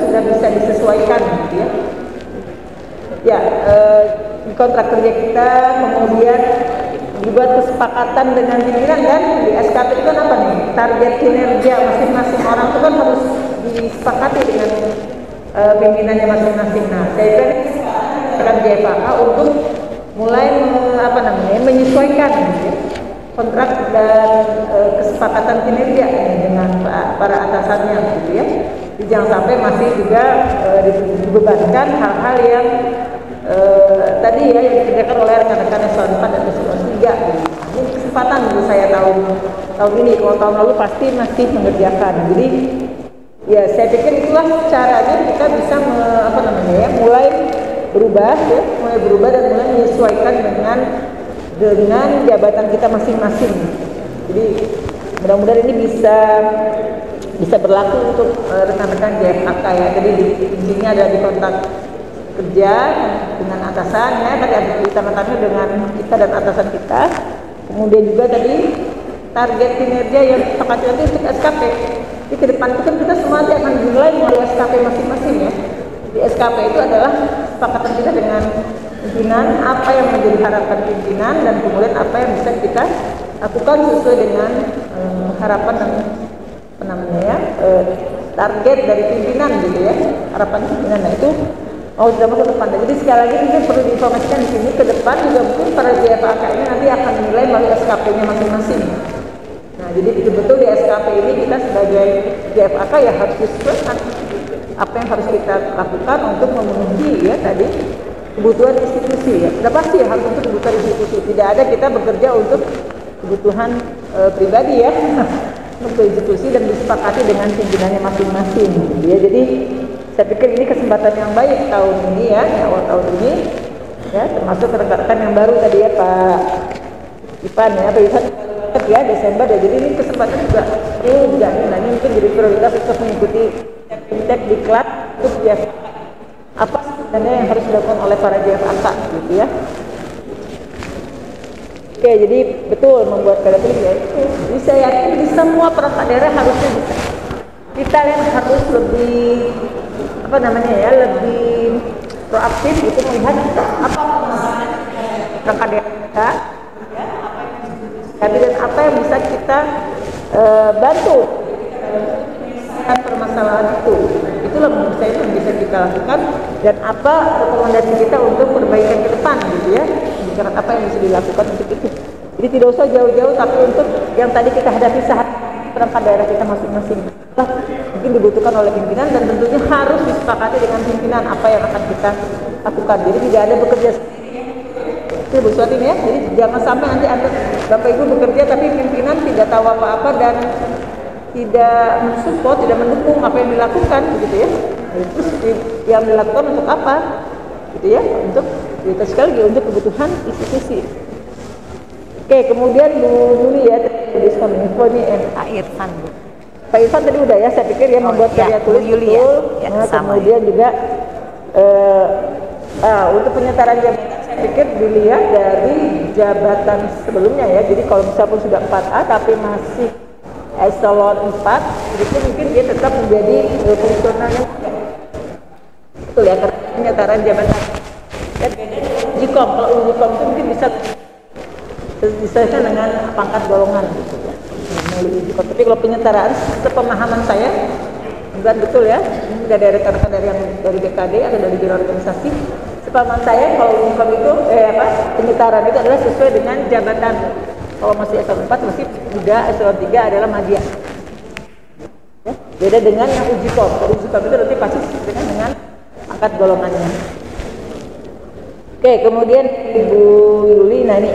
sudah bisa disesuaikan gitu ya. Ya, di kontrak kerja kita kemudian dibuat kesepakatan dengan pimpinan kan, di SKP itu kan apa nih, target kinerja masing-masing orang itu kan harus disepakati dengan pimpinannya masing-masing. Nah saya kira akan JFAK untuk mulai menyesuaikan gitu ya, kontrak dan kesepakatan kinerja dengan para atasannya gitu ya. Jadi jangan sampai masih juga dibebankan hal-hal yang tadi ya yang dikerjakan oleh rekan-rekan eselon 4 dan eselon 3 gitu. Ini kesempatan menurut saya tahun ini. Kalau tahun lalu pasti masih mengerjakan. Jadi ya saya pikir itulah caranya kita bisa mulai berubah dan mulai menyesuaikan dengan jabatan kita masing-masing. Jadi mudah-mudahan ini bisa berlaku untuk rekan-rekan JFAK ya. Jadi intinya ada di kontrak kerja dengan atasan ya, tadi ada ditanda-tanda dengan kita dan atasan kita. Kemudian juga tadi target kinerja yang sepakati nanti untuk SKP Jadi ke depan itu kan kita semua nanti akan dinilai melalui SKP masing-masing ya. Di SKP itu adalah kesepakatan kita dengan pimpinan, apa yang menjadi harapan pimpinan, dan kemudian apa yang bisa kita lakukan sesuai dengan harapan dan apa namanya ya, target dari pimpinan gitu ya, harapan pimpinan. Nah itu mau tidak ke depan. Jadi sekali lagi mungkin perlu diinformasikan di sini, ke depan juga mungkin para JFAK ini nanti akan menilai melalui SKP-nya masing-masing. Nah jadi betul-betul di SKP ini kita sebagai JFAK ya harus disesuaikan apa yang harus kita lakukan untuk memenuhi ya tadi kebutuhan institusi ya. Sudah pasti ya harus untuk kebutuhan institusi. Tidak ada kita bekerja untuk kebutuhan pribadi ya. Untuk institusi dan disepakati dengan pimpinannya masing-masing gitu ya. Jadi saya pikir ini kesempatan yang baik tahun ini ya, awal tahun ini ya, termasuk rekan-rekan yang baru tadi ya Pak Ipan ya, Pak Ipan ya Desember ya. Jadi ini kesempatan juga juga nah ini mungkin jadi prioritas untuk mengikuti fintech di kelas untuk ya apa sebenarnya yang harus dilakukan oleh para JFAK gitu ya. Oke, jadi betul membuat kreatif ya. Jadi saya yakin di semua perangkat daerah harusnya bisa. Kita yang harus lebih apa namanya ya, lebih proaktif itu melihat apa permasalahan perangkat daerah kita, ya, dan apa yang bisa kita bantu menyelesaikan permasalahan itu. Itulah menurut saya yang bisa kita lakukan dan apa rekomendasi kita untuk perbaikan ke depan gitu ya. Bicara apa yang bisa dilakukan untuk itu. Jadi tidak usah jauh-jauh, tapi untuk yang tadi kita hadapi saat perangkat daerah kita masing-masing. Mungkin dibutuhkan oleh pimpinan dan tentunya harus disepakati dengan pimpinan apa yang akan kita lakukan. Jadi tidak ada bekerja itu Bu Suatin ya. Jadi jangan sampai nanti Anda Bapak Ibu bekerja tapi pimpinan tidak tahu apa-apa dan tidak mensupport, tidak mendukung apa yang dilakukan gitu ya. Terus yang dilakukan untuk apa? Gitu ya, untuk kita sekali lagi untuk kebutuhan institusi. Oke, kemudian Bu Juli ya, Diskominfo ini Pak Irfan Bu. Pak Irfan tadi udah ya, saya pikir ya membuat karya tulis Yuli, betul. ya, Nah, sama, kemudian juga untuk penyetaraan jabatan saya pikir dilihat dari jabatan sebelumnya ya. Jadi kalau misalnya sudah 4A tapi masih eselon 4, itu mungkin dia tetap menjadi fungsionalnya. Betul ya, karena penyetaraan jabatan. Dan Ujikom, kalau Ujikom itu mungkin bisa disesuaikan dengan pangkat golongan gitu ya. Tapi kalau penyetaraan, sepemahaman saya bukan betul ya, ini dari rekan-rekan dari BKD atau dari biro organisasi, sepemahaman saya kalau Ujikom itu penyetaraan itu adalah sesuai dengan jabatan. Kalau masih eselon 4 masih muda, eselon 3 adalah madya. Ya, beda dengan yang Ujikom. Kalau Ujikom itu nanti pasti dengan pangkat golongannya. Oke, kemudian Ibu Yuli, nah ini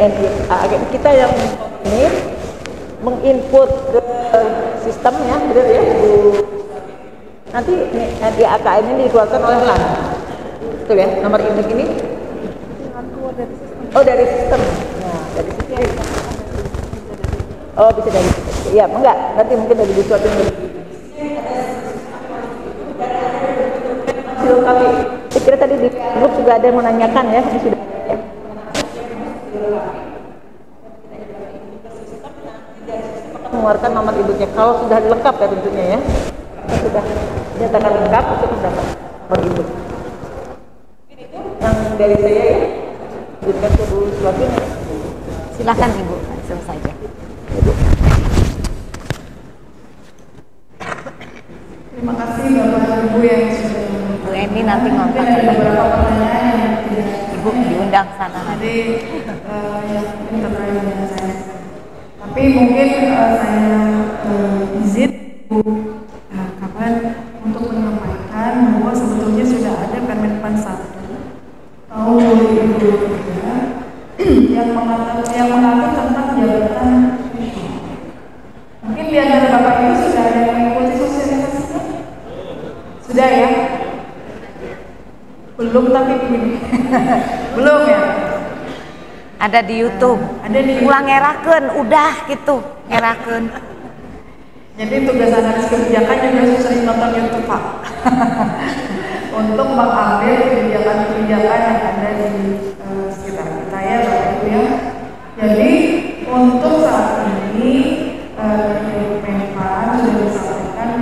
kita yang ini menginput ke sistemnya, benar ya Bu. Nanti AKM ini dikeluarkan oleh LAN, betul ya, nomor induk ini? Oh dari sistem, nah dari sistem. Oh bisa dari sistem, ya enggak, nanti mungkin dari Bu Suatin kami. Saya kira tadi di grup juga ada yang menanyakan ya, ini sudah ya. Mengeluarkan nomor induknya kalau sudah lengkap ya tentunya ya. Sudah dinyatakan lengkap untuk mendapat nomor induk. Yang dari saya ya, berikan ke Bu Suatin. Silakan Ibu, langsung saja. Terima kasih Bapak Ibu yang sudah Bu Eni nanti ngomong. beberapa pertanyaan yang tidak Ibu diundang sana nanti. yang terkait dengan saya. Tapi mungkin saya izin Bu kapan untuk menyampaikan bahwa sebetulnya sudah ada Permenpan 1 tahun 2023 yang mengatur tentang jabatan. Mungkin di antara Bapak Ibu sudah ada yang mengikuti sosialisasinya? Sudah ya? Belum tapi belum ya? Ada di YouTube. Ada di Ulang ngerakeun, udah gitu, ngerakeun. Jadi tugas analis kebijakan juga sering nonton YouTube Pak. Untuk mengambil kebijakan-kebijakan yang ada di sekitar kita ya Bapak Ibu ya. Jadi untuk saat ini Menpan sudah disampaikan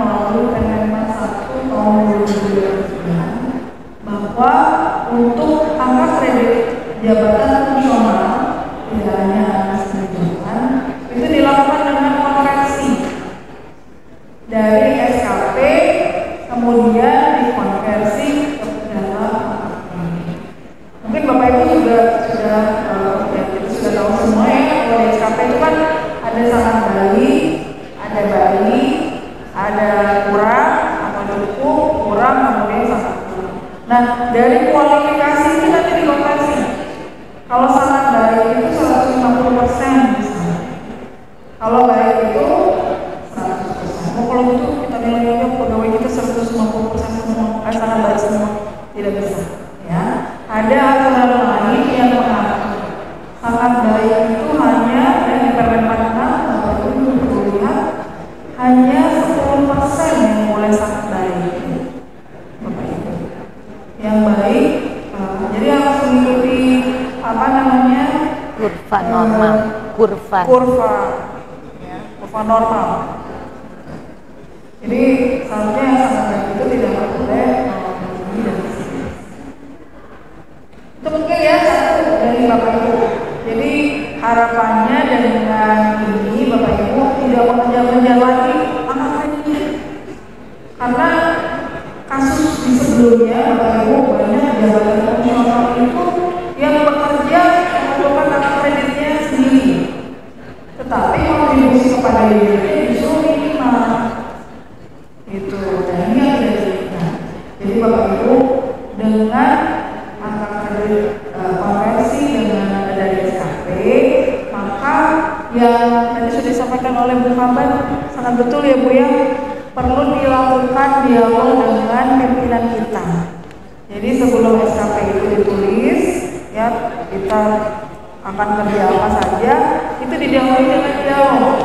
Ada sangat baik, ada baik, ada kurang atau cukup, kurang, kemudian sangat kurang. Nah, dari kualifikasi ini nanti dikonversi. Kalau sangat baik itu 150% misalnya. Kalau baik itu 100%. Kalau itu kita nilainya pegawai kita 150% semua, sangat baik semua, tidak bisa. Ya, ada aturan lain yang mengatur sangat baik itu hanya dari Permen 46 atau itu lihat hanya 10% yang boleh sangat baik. Bapak Ibu, yang baik, jadi harus mengikuti apa namanya kurva normal, kurva normal. Jadi seharusnya yang sangat baik itu tidak boleh lebih dari sini. Itu mungkin ya satu dari Bapak Ibu. Jadi harapannya dengan ini Bapak Ibu tidak mengejar-ngejar lagi angka kredit, karena kasus di sebelumnya Bapak Ibu banyak jabatan fungsional itu yang bekerja mengumpulkan angka kreditnya sendiri, tetapi kontribusi kepada dirinya justru minimal. Itu dan ini yang tidak diinginkan. Jadi Bapak Ibu dengan angka kredit konversi dengan dari SKP, maka yang tadi sudah disampaikan oleh Bu Kaban sangat betul ya Bu ya, perlu dilakukan dialog dengan pimpinan kita. Jadi sebelum SKP itu ditulis, ya kita akan kerja apa saja, itu didialogi dengan dialog.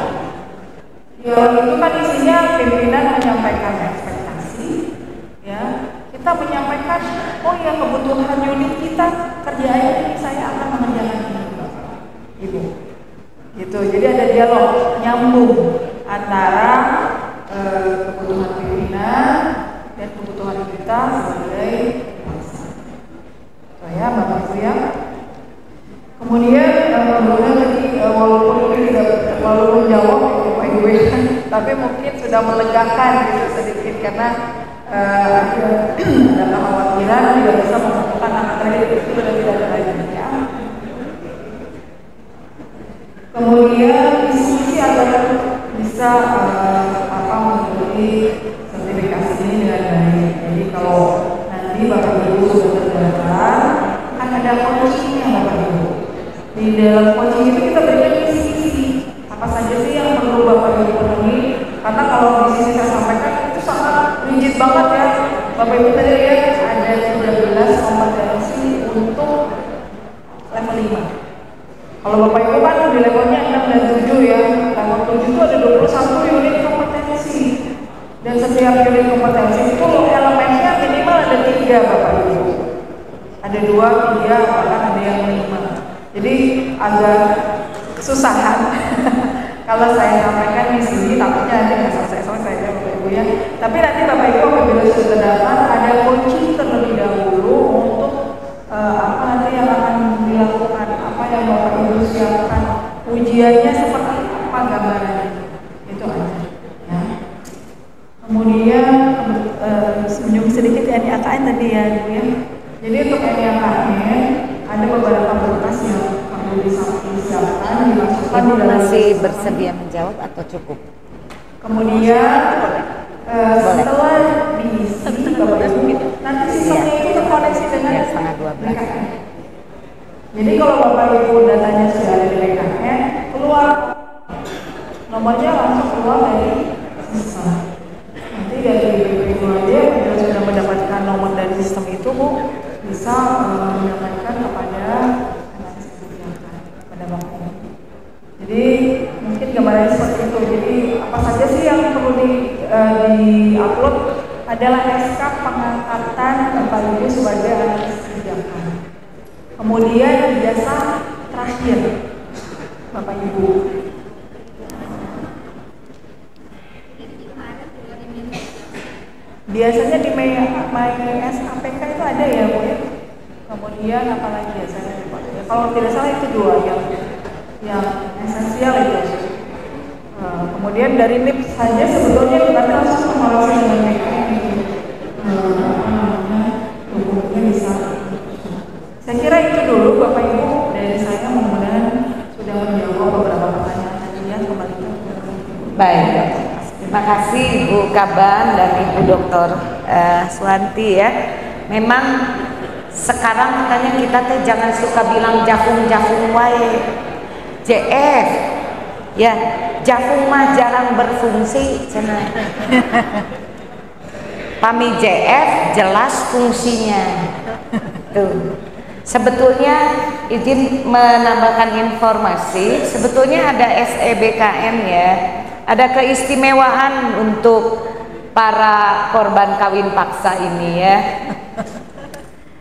Dialog itu kan isinya pimpinan menyampaikan ekspektasi, ya kita menyampaikan, oh ya kebutuhan unit kita kerjaan ini saya akan mengerjakan ini, Ibu. Gitu. Jadi ada dialog nyambung antara kebutuhan pimpinan dan kebutuhan kita sebagai bangsa. So ya, Bapak Ibu ya. Kemudian tadi walaupun ini tidak terlalu menjawab Bapak Ibu ya, tapi mungkin sudah melegakan gitu sedikit karena ada kekhawatiran tidak bisa menentukan angka kredit itu sudah tidak ada lagi ya. Kemudian diskusi agar bisa mengikuti sertifikasi ini dengan baik. Jadi kalau nanti Bapak Ibu sudah terdaftar, kan ada coachingnya Bapak Ibu. Di dalam coaching itu kita berikan isi-isi apa saja sih yang perlu Bapak Ibu penuhi. Karena kalau di sini saya sampaikan itu sangat rigid banget ya. Bapak Ibu tadi lihat ada 13 kompetensi untuk level 5. Kalau Bapak Ibu kan di levelnya 6 dan 7 ya. Level 7 itu ada 21 unit kompetensi. Dan setiap unit kompetensi itu elemennya minimal ada 3 Bapak Ibu. Ada 2, 3, bahkan ada yang 5. Jadi agak kesusahan. Kalau saya sampaikan di sini, takutnya nanti nggak selesai-selesai ya Bapak Ibu ya. Tapi nanti Bapak Ibu apabila sudah terdaftar, ada coaching terlebih dahulu untuk apa nanti yang akan dilakukan, apa yang Bapak Ibu siapkan, ujiannya seperti apa gambarannya, itu aja. Ya. Kemudian senyum sedikit ya AKN tadi ya Bu ya. Jadi untuk AKN ada beberapa berkas yang perlu disiapkan, dimasukkan di dalam. Masih bersedia menjawab atau cukup? Kemudian setelah diisi Bapak Ibu, nanti sistemnya itu terkoneksi dengan setengah 12. Jadi kalau Bapak Ibu datanya sudah ada di BKN, keluar nomornya langsung keluar dari sistem. Nanti dari Ibu aja kalau sudah mendapatkan nomor dari sistem itu Bu bisa mendapatkan kepada analis kebijakan pada Bapak Ibu. Jadi mungkin gambarannya seperti itu. Jadi apa saja sih yang perlu di-upload adalah SK pengangkatan Bapak Ibu sebagai analis kebijakan. Kemudian jasa terakhir Bapak Ibu. Biasanya di MySAPK itu ada ya Bu ya. Kemudian apalagi ya saya lupa. Ya, kalau tidak salah itu 2 yang esensial itu. Kemudian dari NIP saja sebetulnya kita langsung mengoreksi dengan BKN dokumennya bisa. Saya kira itu dulu Bapak Ibu dari saya, mudah-mudahan sudah menjawab beberapa pertanyaan tadi ya. Kembali Baik, terima kasih Ibu Kaban dan Ibu Dokter Suwanti ya. Memang sekarang makanya kita teh jangan suka bilang jafung wae, JF ya, jafung mah jarang berfungsi cenah. Pami JF jelas fungsinya tuh. Sebetulnya izin menambahkan informasi, sebetulnya ada SEBKN ya, ada keistimewaan untuk para korban kawin paksa ini ya.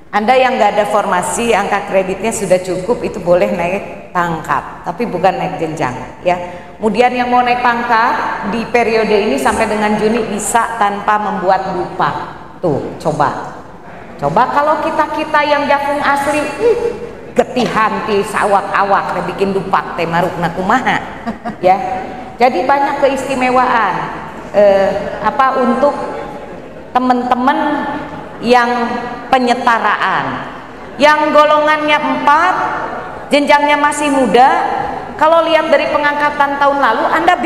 Anda yang nggak ada formasi, angka kreditnya sudah cukup, itu boleh naik pangkat, tapi bukan naik jenjang ya. Kemudian yang mau naik pangkat di periode ini sampai dengan Juni bisa tanpa membuat dupa. Tuh, coba kalau kita yang jafung asli, getihan ti sawak-awak teh bikin dupak teh marukna kumaha ya. Jadi banyak keistimewaan untuk teman-teman yang penyetaraan, yang golongannya 4, jenjangnya masih muda. Kalau lihat dari pengangkatan tahun lalu, Anda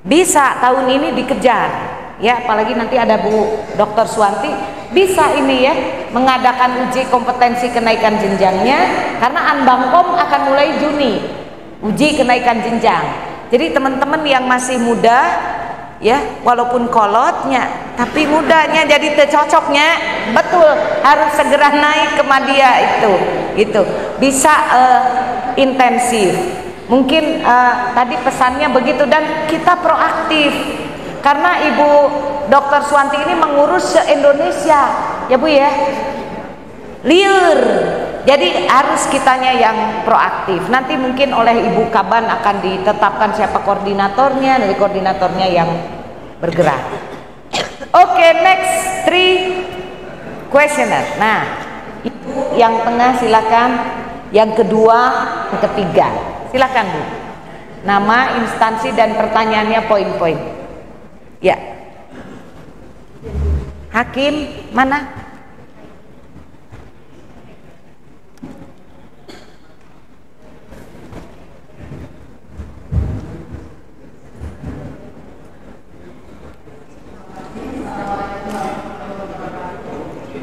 bisa tahun ini dikejar ya, apalagi nanti ada Bu Dr. Suwanti, bisa ini ya mengadakan uji kompetensi kenaikan jenjangnya, karena Anbangkom akan mulai Juni uji kenaikan jenjang. Jadi teman-teman yang masih muda ya, walaupun kolotnya tapi mudanya jadi tercocoknya, betul harus segera naik ke media itu bisa intensif. Mungkin tadi pesannya begitu, dan kita proaktif karena Ibu Dr. Suwanti ini mengurus se-Indonesia ya Bu ya, liur. Jadi harus kitanya yang proaktif. Nanti mungkin oleh Ibu Kaban akan ditetapkan siapa koordinatornya, dari koordinatornya yang bergerak. Oke, next 3 questioner. Nah, Ibu yang tengah silakan, yang kedua, yang ketiga. Silakan Bu. Nama, instansi dan pertanyaannya poin-poin. Ya. Hakim mana?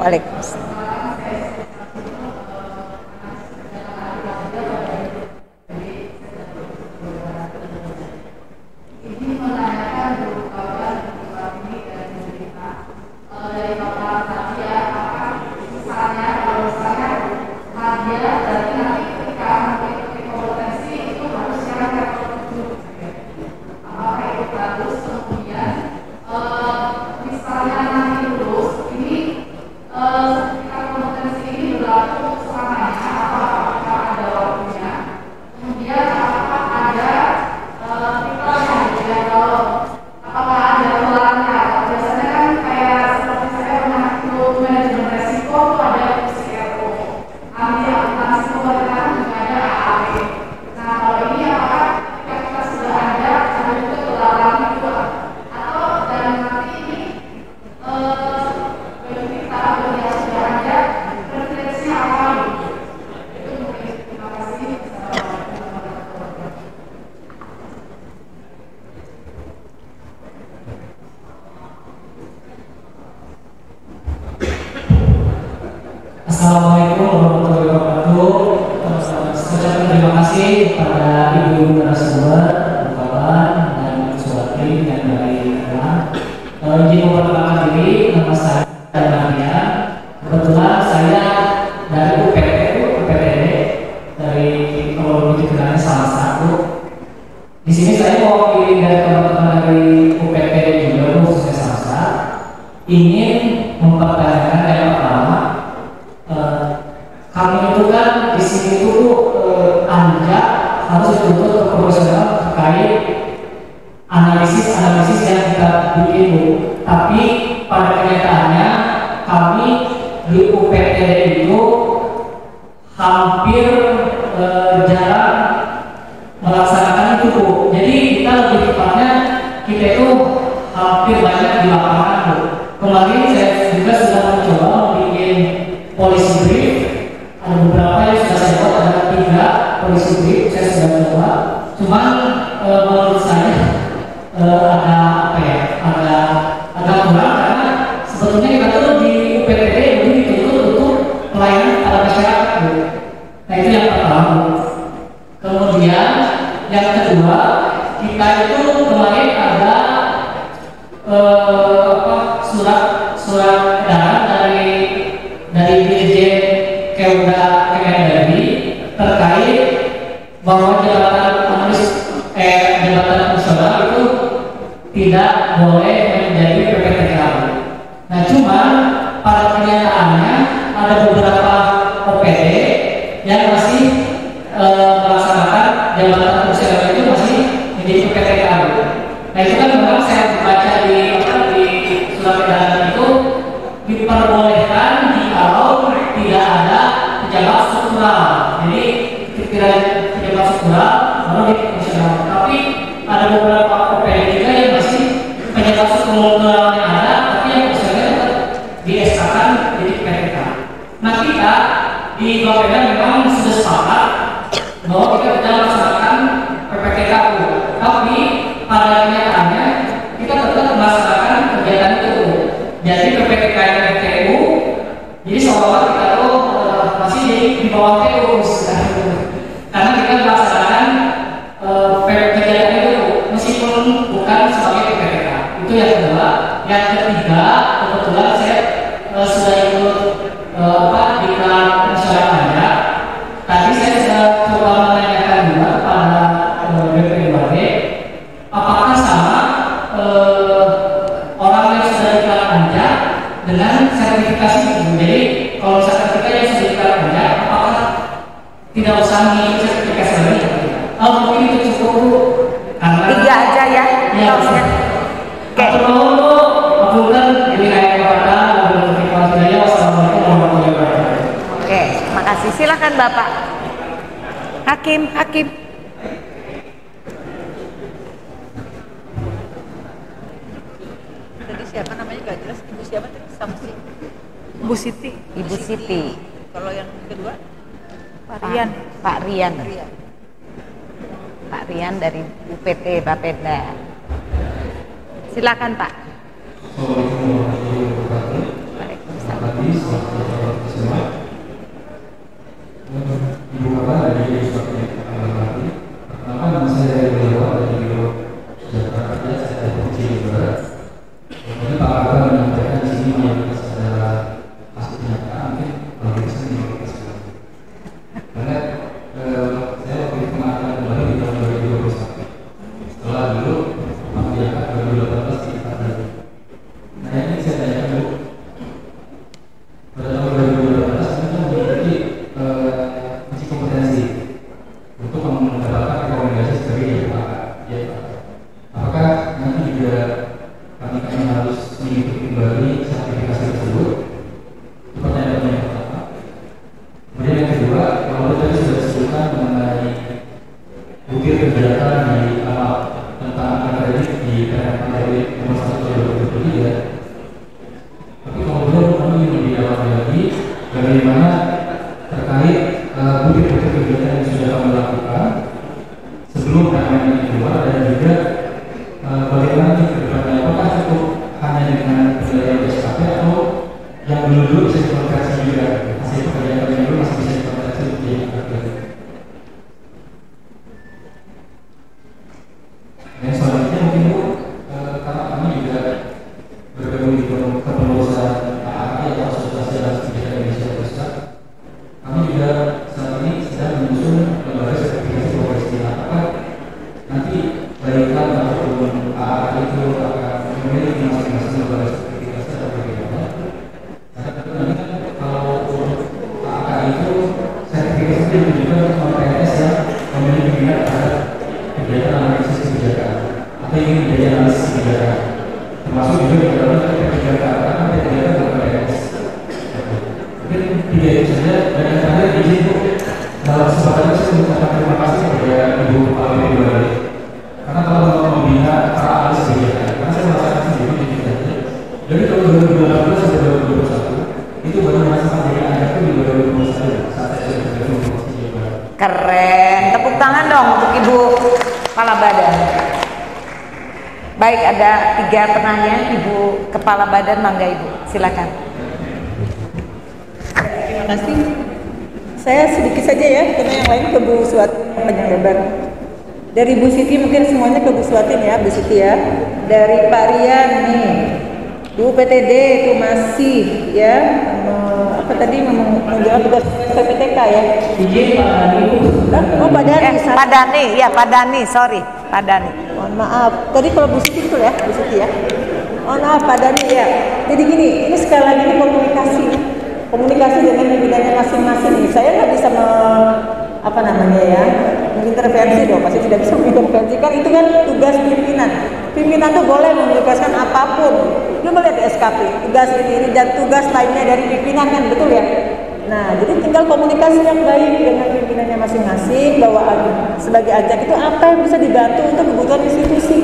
Waalaikumsalam. Assalamualaikum warahmatullahi wabarakatuh. Saya terima kasih kepada Ibu narasumber, Bu Kaban dan Bu Suwanti yang dari Iran. Izin memperkenalkan diri, nama saya Nadia. Kebetulan saya dari UPTD dari Teknologi Kedengaran salah satu. Di sini saya mewakili dari teman-teman dari UPTD juga, khususnya Samsa, ingin mempertanyakan yang pertama. Kami itu kan di sini itu Anda harus dituntut profesional terkait analisis yang kita bikin Bu. Tapi pada kenyataannya kami di UPTD itu hampir jarang melaksanakan itu Bu. Jadi kita lebih tepatnya kita itu hampir banyak di lapangan Bu. Kemarin saya juga sudah mencoba bikin polisi brief. Ada beberapa yang sudah saya buat, ada 3 polisi brief saya sudah coba. Cuman menurut saya ada apa ya, agak kurang karena sebetulnya kita tuh di UPTT ini dituntut untuk pelayanan pada masyarakat. Nah itu yang pertama. Kemudian yang kedua, kita itu kemarin ada surat edaran dari Dirjen Kemda Kemendagri terkait bahwa jabatan fungsional itu tidak boleh menjadi PPTK. Nah, cuma pada kenyataannya ada beberapa OPD yang masih melaksanakan jabatan fungsional itu masih menjadi PPTK. Nah, itu kan memang saya baca di surat edaran itu diperbolehkan jikalau tidak ada pejabat struktural. Jadi pikiran pejabat struktural baru di fungsional. Tapi ada beberapa OPD juga yang masih pejabat struktural yang ada, tapi yang fungsionalnya tetap di SK-kan jadi PPTK. Nah kita di Bapeda memang sudah sepakat bahwa kita tidak melaksanakan PPTK itu, tapi pada kenyataannya kita tetap melaksanakan kegiatan itu. Jadi PPTK yang TU, jadi seolah-olah kita tuh masih di bawah TU, karena kita melaksanakan kegiatan itu meskipun bukan sebagai PPTK. Itu yang kedua. Yang ketiga, kebetulan saya sudah ikut di kelas masyarakatnya. Tadi saya sudah coba menanyakan juga pada BP2D, apakah sama orang yang sudah dikelar panja dengan sertifikasi itu. Jadi kalau sertifikat yang sudah dikelar panja, apakah tidak usah mengikuti sertifikasi lagi? Mungkin itu cukup. Tiga aja ya. Harusnya. Oke. Oke, makasih. Silakan Bapak. Hakim. Tadi siapa namanya gak jelas, ibu siapa tadi? Samsi. Bu Siti. Ibu Siti. Kalau yang kedua? Pak Rian. Pak Rian. Ria. Pak Rian dari UPT Bapeda. Silakan Pak. Assalamualaikum warahmatullahi wabarakatuh. Waalaikumsalam. Tadi selamat semua. Ibu Bapak dari Sumatera Utara. Pertama nama saya Dewa dari Biro Sejahtera Rakyat saya Provinsi Jawa Barat. Kemudian Pak Bapak menyampaikan di sini mayoritas adalah hasil penyataan, mungkin kalau bisa dimaksudkan. Karena saya waktu itu mengatakan kembali di tahun 2021. Setelah dulu diangkat 2018 di Ibadah. Nah ini saya tanyakan dulu. Pada tahun 2018 kita memiliki uji kompetensi untuk mendapatkan rekomendasi sebagai JPK. Apakah nanti juga kami harus mengikuti kembali sertifikasi tersebut? Itu pertanyaan yang pertama. Kemudian yang kedua, kalau tadi sudah disebutkan mengenai bukti kegiatan di awal tentang akademik di PMKD nomor 1 tahun 2023. Tapi kalau belum kami ingin lebih dalam lagi bagaimana terkait bukti-bukti kegiatan yang sudah kami lakukan sebelum PMK ini keluar, dan juga bagaimana nanti ke depannya, apakah cukup hanya dengan penilaian SKP atau yang dulu bisa dikonversi juga hasil pekerjaan kami dulu masih bisa dikonversi menjadi akademik. Dan selanjutnya mungkin Bu, karena kami juga bergabung di kepengurusan AAI atau Asosiasi Anak Kebijakan Indonesia Pusat, kami juga saat ini sedang menyusun lembaga sertifikasi profesi. Apakah nanti baikkan ataupun AAI itu akan memiliki masing-masing lembaga sertifikasi atau bagaimana? Karena nanti kan kalau AAI itu sertifikasi itu juga untuk PNS yang memiliki minat terhadap kegiatan analisis kebijakan atau ingin menjadi analisis kebijakan, termasuk juga di dalam kebijakan karena kebijakan bukan PNS. Mungkin tiga itu saja. Dan yang terakhir izin Bu, dalam kesempatan ini saya mengucapkan terima kasih kepada Ibu Alwi Pribadi karena telah membina para analis kebijakan. Karena saya merasakan sendiri di Jakarta dari tahun 2018 sampai 2021 itu baru merasakan jadi anak itu di 2021 saat saya sudah bergabung di Provinsi Jawa Barat. Keren. Tepuk tangan dong untuk Ibu Kepala Badan. Baik, ada 3 penanya. Ibu Kepala Badan, mangga Ibu, silakan. Terima kasih. Saya sedikit saja ya, karena yang lain ke Bu Suwati panjang lebar. Dari Bu Siti mungkin semuanya ke Bu Suwati ya, Bu Siti ya. Dari Pak Rian nih, Bu PTD itu masih ya, apa tadi menjalankan tugas PPTK ya. Izin Pak Dani. Oh Pak Dani, Pak Dani, ya Pak Dani, sorry, Pak Dani. mohon maaf. Tadi kalau Bu Siti itu ya, Bu Siti ya. Mohon maaf Pak Dani ya. Jadi gini, ini sekali lagi ini komunikasi dengan pimpinannya masing-masing. Saya nggak bisa mengintervensi dong, pasti tidak bisa mengintervensi kan, itu kan tugas pimpinan. Pimpinan tuh boleh menugaskan apapun. Lu melihat di SKP, tugas ini dan tugas lainnya dari pimpinan kan, betul ya? Nah, jadi tinggal komunikasi yang baik dengan pimpinannya masing-masing, bahwa sebagai ajak itu apa yang bisa dibantu untuk kebutuhan institusi.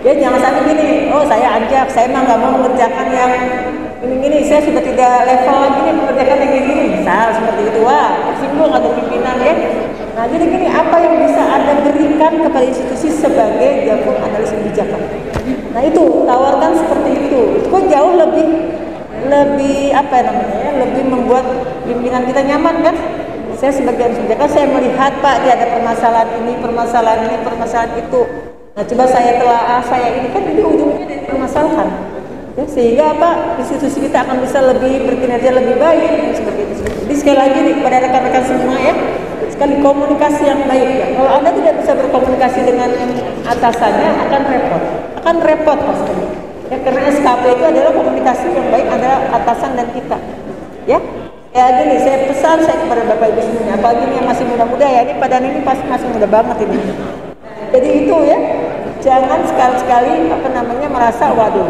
Ya jangan sampai gini, oh saya ajak, saya emang nggak mau mengerjakan yang ini, saya sudah tidak level lagi nih mengerjakan yang ini, misal seperti itu, wah tersinggung atau pimpinan ya. Nah jadi gini, apa yang bisa Anda berikan kepada institusi sebagai jagung analis kebijakan? Nah itu, tawarkan seperti itu kan jauh lebih lebih membuat pimpinan kita nyaman kan. Saya sebagai analis kebijakan, saya melihat Pak, dia ada permasalahan ini, permasalahan itu. Nah coba saya telaah, saya ini kan jadi ujungnya dari permasalahan. Ya, sehingga institusi kita akan bisa lebih berkinerja lebih baik seperti itu. Jadi sekali lagi nih kepada rekan-rekan semua ya, sekali komunikasi yang baik ya. Kalau Anda tidak bisa berkomunikasi dengan atasannya akan repot pasti. Ya, karena SKP itu adalah komunikasi yang baik antara atasan dan kita. Ya. Ya gini, saya pesan kepada Bapak Ibu semuanya, apalagi ini yang masih muda-muda ya, ini Pak Dani ini pasti masih muda banget ini. Jadi itu ya, jangan sekali-sekali merasa waduh,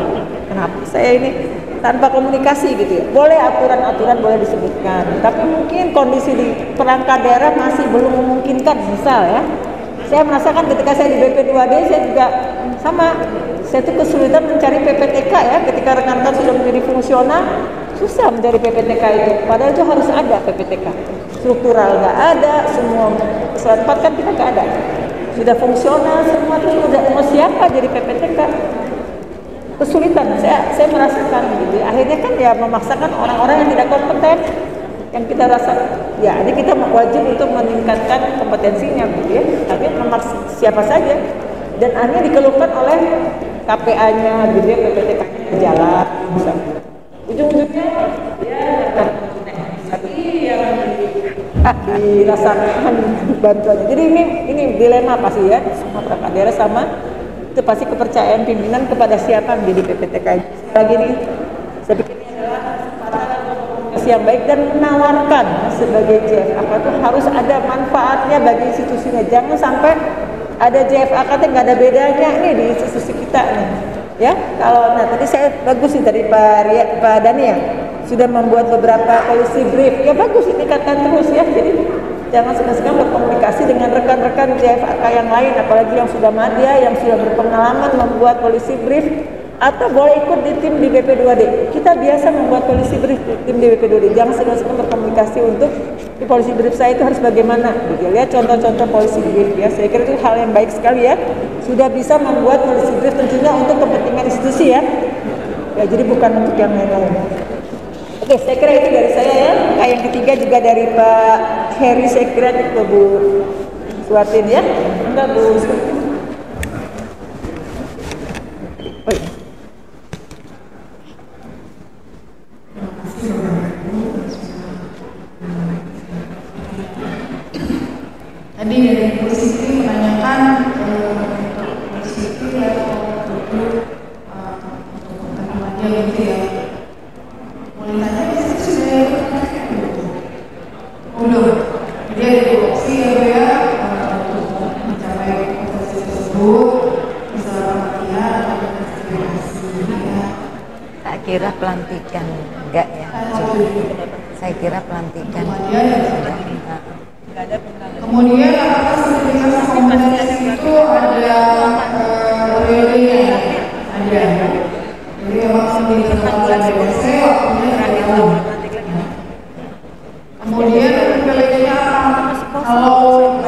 kenapa saya ini tanpa komunikasi gitu ya. Boleh aturan-aturan boleh disebutkan, tapi mungkin kondisi di perangkat daerah masih belum memungkinkan. Misal ya, saya merasakan ketika saya di BP2D saya juga sama, saya tuh kesulitan mencari PPTK ya, ketika rekan-rekan sudah menjadi fungsional, susah mencari PPTK itu, padahal itu harus ada PPTK. Struktural nggak ada, semua tempat kan kita nggak ada. Sudah fungsional semua, terus udah mau siapa jadi PPTK? Kesulitan, saya merasakan gitu. Akhirnya kan ya memaksakan orang-orang yang tidak kompeten, yang kita rasa ya, ini kita wajib untuk meningkatkan kompetensinya gitu ya. Tapi memaksa siapa saja, dan akhirnya dikeluhkan oleh KPA-nya gitu ya, PPTK-nya jalan misalnya. Ujung-ujungnya ya tapi yang dirasakan bantuannya. Jadi ini dilema pasti ya, semua perangkat daerah sama, itu pasti kepercayaan pimpinan kepada siapa menjadi PPTK. Lagi ini saya pikir ini adalah kesempatan yang baik dan menawarkan sebagai JFAK itu harus ada manfaatnya bagi institusinya. Jangan sampai ada JFAK itu nggak ada bedanya nih di institusi kita nih. Ya, kalau tadi saya bagus sih dari Pak Dani ya, sudah membuat beberapa policy brief. Ya bagus, ini katakan terus ya. Jadi jangan segan-segan berkomunikasi dengan rekan-rekan JFAK yang lain, apalagi yang sudah madya, yang sudah berpengalaman membuat policy brief, atau boleh ikut di tim di BP2D. Kita biasa membuat policy brief di tim di BP2D. Jangan segan-segan berkomunikasi untuk di policy brief saya itu harus bagaimana. Gitu. Lihat contoh-contoh policy brief ya. Saya kira itu hal yang baik sekali ya. Sudah bisa membuat policy brief tentunya untuk kepentingan institusi ya. Ya jadi bukan untuk yang lain-lain. Oke, saya kira itu dari saya ya. Yang ketiga juga dari Pak Heri, saya kira itu Bu Suwatin ya. Enggak Bu Suwatin. Oh iya. Tadi dari Bu Siti menanyakan Bu Siti level untuk teman-temannya gitu ya. Mulai tanya Bu Siti sudah belum. Jadi ada opsi ya untuk mencapai kompetensi tersebut, misalnya latihan atau investigasi ya. Tak kira pelantikan, enggak ya? Saya kira pelantikan. Kemudian apakah sertifikasi kompetensi itu ada periodenya? Ada. Jadi memang ditetapkan DPC waktunya 3 tahun. Kemudian periodenya apa? Kalau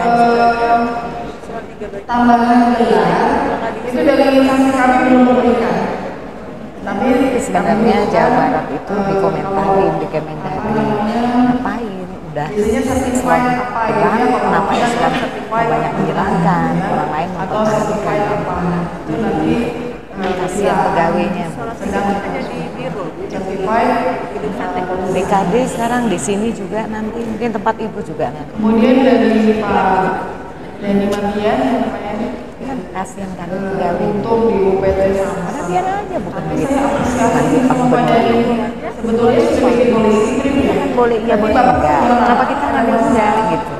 tambahan gelar Itu dari instansi kami belum memberikan. Tapi Sebenarnya Jawa Barat itu dikomentarin di Kemendagri, ngapain udah Islam hilang, kenapa Islam banyak menghilangkan, orang lain mempertahankan. itu nanti Kasihan pegawainya. sedang di biro BKD sekarang di sini juga nanti mungkin tempat ibu juga nanti. Kemudian dari Pak Denny Matian, Kan kasihan kan pegawai. untuk di UPT sama. Karena biar aja bukan Tapi gitu. saya apresiasi Nanti Pak sama Pak Gubernur. Denny. Sebetulnya sudah bikin polisi krim ya. Boleh iya boleh enggak. Kenapa kita ngambil enggak gitu?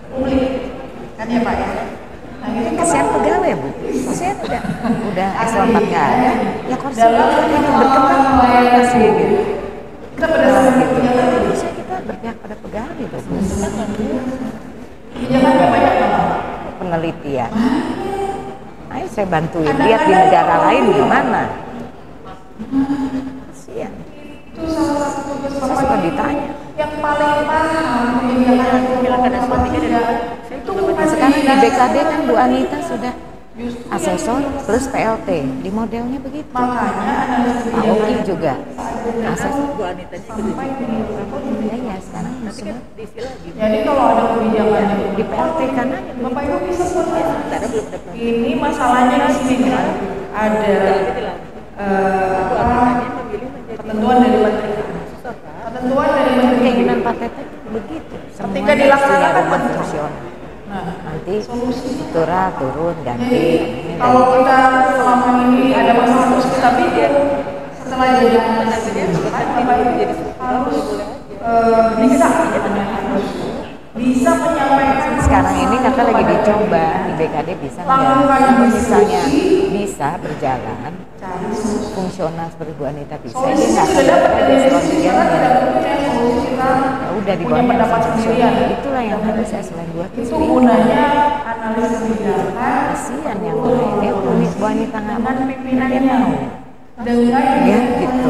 Publik kan ya Pak ya. Nah ini Kan kasihan pegawai bu. Kasihan udah eselon 4 nggak ada. Ya kursi ini berkembang masih gitu. kita berdasarkan Gitu. kebijakan ini. Bisa kita berpihak pada pegawai itu. Kebijakannya banyak banget. Penelitian. Ayo saya bantuin. Lihat di negara lain gimana. Kasihan. Itu salah satu tugas Saya suka ditanya. yang paling paham kebijakan pilkada suaminya tidak itu bukan Sekarang di BKD kan Bu Anita sudah asesor plus PLT. Di modelnya begitu. makanya analis Pak Oki juga. Asesor Bu Anita sampai Ya sekarang semua jadi kalau ada kebijakan di PLT kan aja. Bapak Ibu bisa lihat ini masalahnya di sini kan ada ketentuan dari menteri ketentuan dari menteri Keinginan Pak Tete begitu. Ketika dilaksanakan rumah betul. fungsional. nah Nanti turun ganti. jadi kalau kita selama ini ada masalah terus kita bikin setelah jadi Bapak Ibu harus bisa menyampaikan Sekarang ini kata lagi dicoba di BKD bisa nggak? Misalnya bisa berjalan fungsional seperti Bu Anita bisa. Dia nggak ada eselon 3 udah di bawahnya pendapat langsung sendirian. fungsional. Itulah yang harus eselon 2 itu gunanya analisis kebijakan kasihan yang ini Bu Anita nggak mau pimpinannya dia mau dengan ya gitu.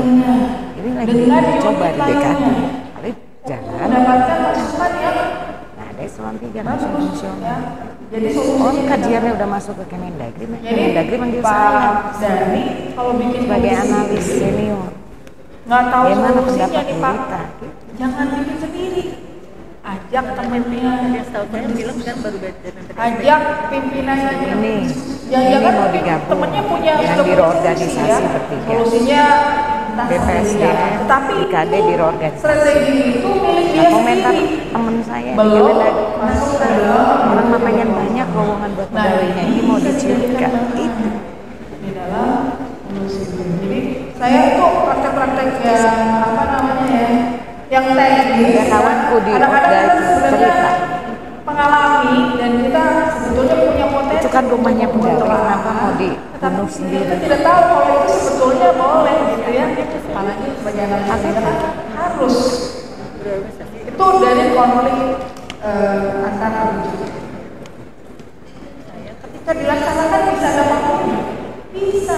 Ini lagi dengan dicoba di BKD. unit Kali jalan mendapatkan masukan yang nah ada eselon 3 langsung fungsional. jadi Oh, solusinya kajiannya udah masuk ke Kemendagri. jadi Kemendagri manggil saya Pak Dani kalau bikin sebagai polisi analis senior. nggak tahu Bagaimana solusinya pendapat nih Bu Pak Rita? jangan bikin sendiri ajak temennya yang setahu saya bilang kan baru ajak pimpinannya Ini jangan mau digabung temennya punya yang sudah biro punya solusi organisasi ya. bertiga. Solusinya entah BPSDM, tapi BKD biro organisasi. strategi itu milik dia Nah, komentar sendiri temen saya di belum Kemendagri. masuk ke dalam Orang mah pengen banyak lowongan buat pegawainya ini mau dicirikan itu. di dalam jadi saya itu praktek-praktek yang apa namanya ya yang teknis Ya, kawanku di kadang-kadang Orga kita itu sebenarnya cerita. mengalami dan kita sebetulnya punya potensi Itu kan rumahnya untuk pegawai, membuat kenapa mau tapi dibunuh kita sendiri? tidak tahu kalau itu sebetulnya boleh gitu ya apalagi sebagai anak harus itu dari konflik antar individu. Ketika dilaksanakan bisa dapat poin. Bisa.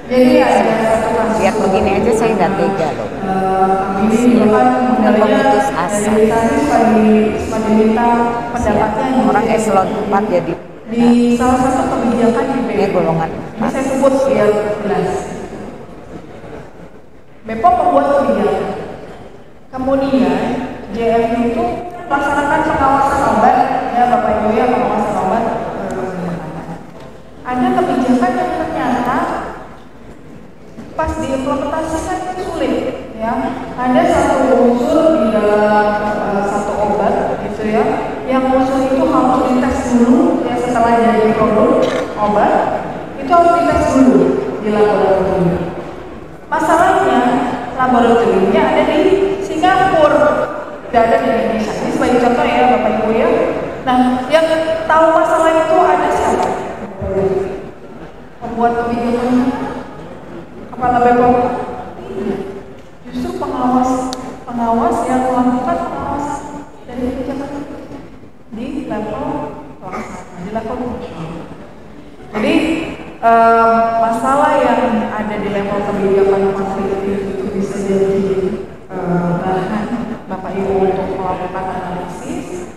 Jadi ada satu kasus. Lihat begini aja saya nggak tega loh. Ini bahkan Udah memutus asa. dari tadi diminta pendapatnya Orang eselon 4 jadi di salah satu kebijakan di ini BPOM. golongan Ini saya sebut biar jelas. BPOM membuat kebijakan. Kemudian JM itu melaksanakan pengawasan obat, ya Bapak Ibu ya pengawasan obat. Ada kebijakan yang ternyata pas diimplementasikan itu sulit, ya. Ada satu unsur di dalam satu obat, gitu ya, yang unsur itu harus dites dulu, ya setelah jadi produk obat, itu harus dites dulu di laboratorium. Masalahnya laboratoriumnya ada di Singapura, tidak ada di Indonesia. Ini sebagai contoh ya Bapak Ibu ya. Nah, yang tahu masalah itu ada siapa? Pembuat kebijakan, kepala BPOM. Justru pengawas yang melakukan pengawasan dari kebijakan di level pelaksana, di level fungsional. Jadi masalah yang ada di level kebijakan fasilitatif itu bisa jadi bahan Bapak Ibu untuk melakukan analisis.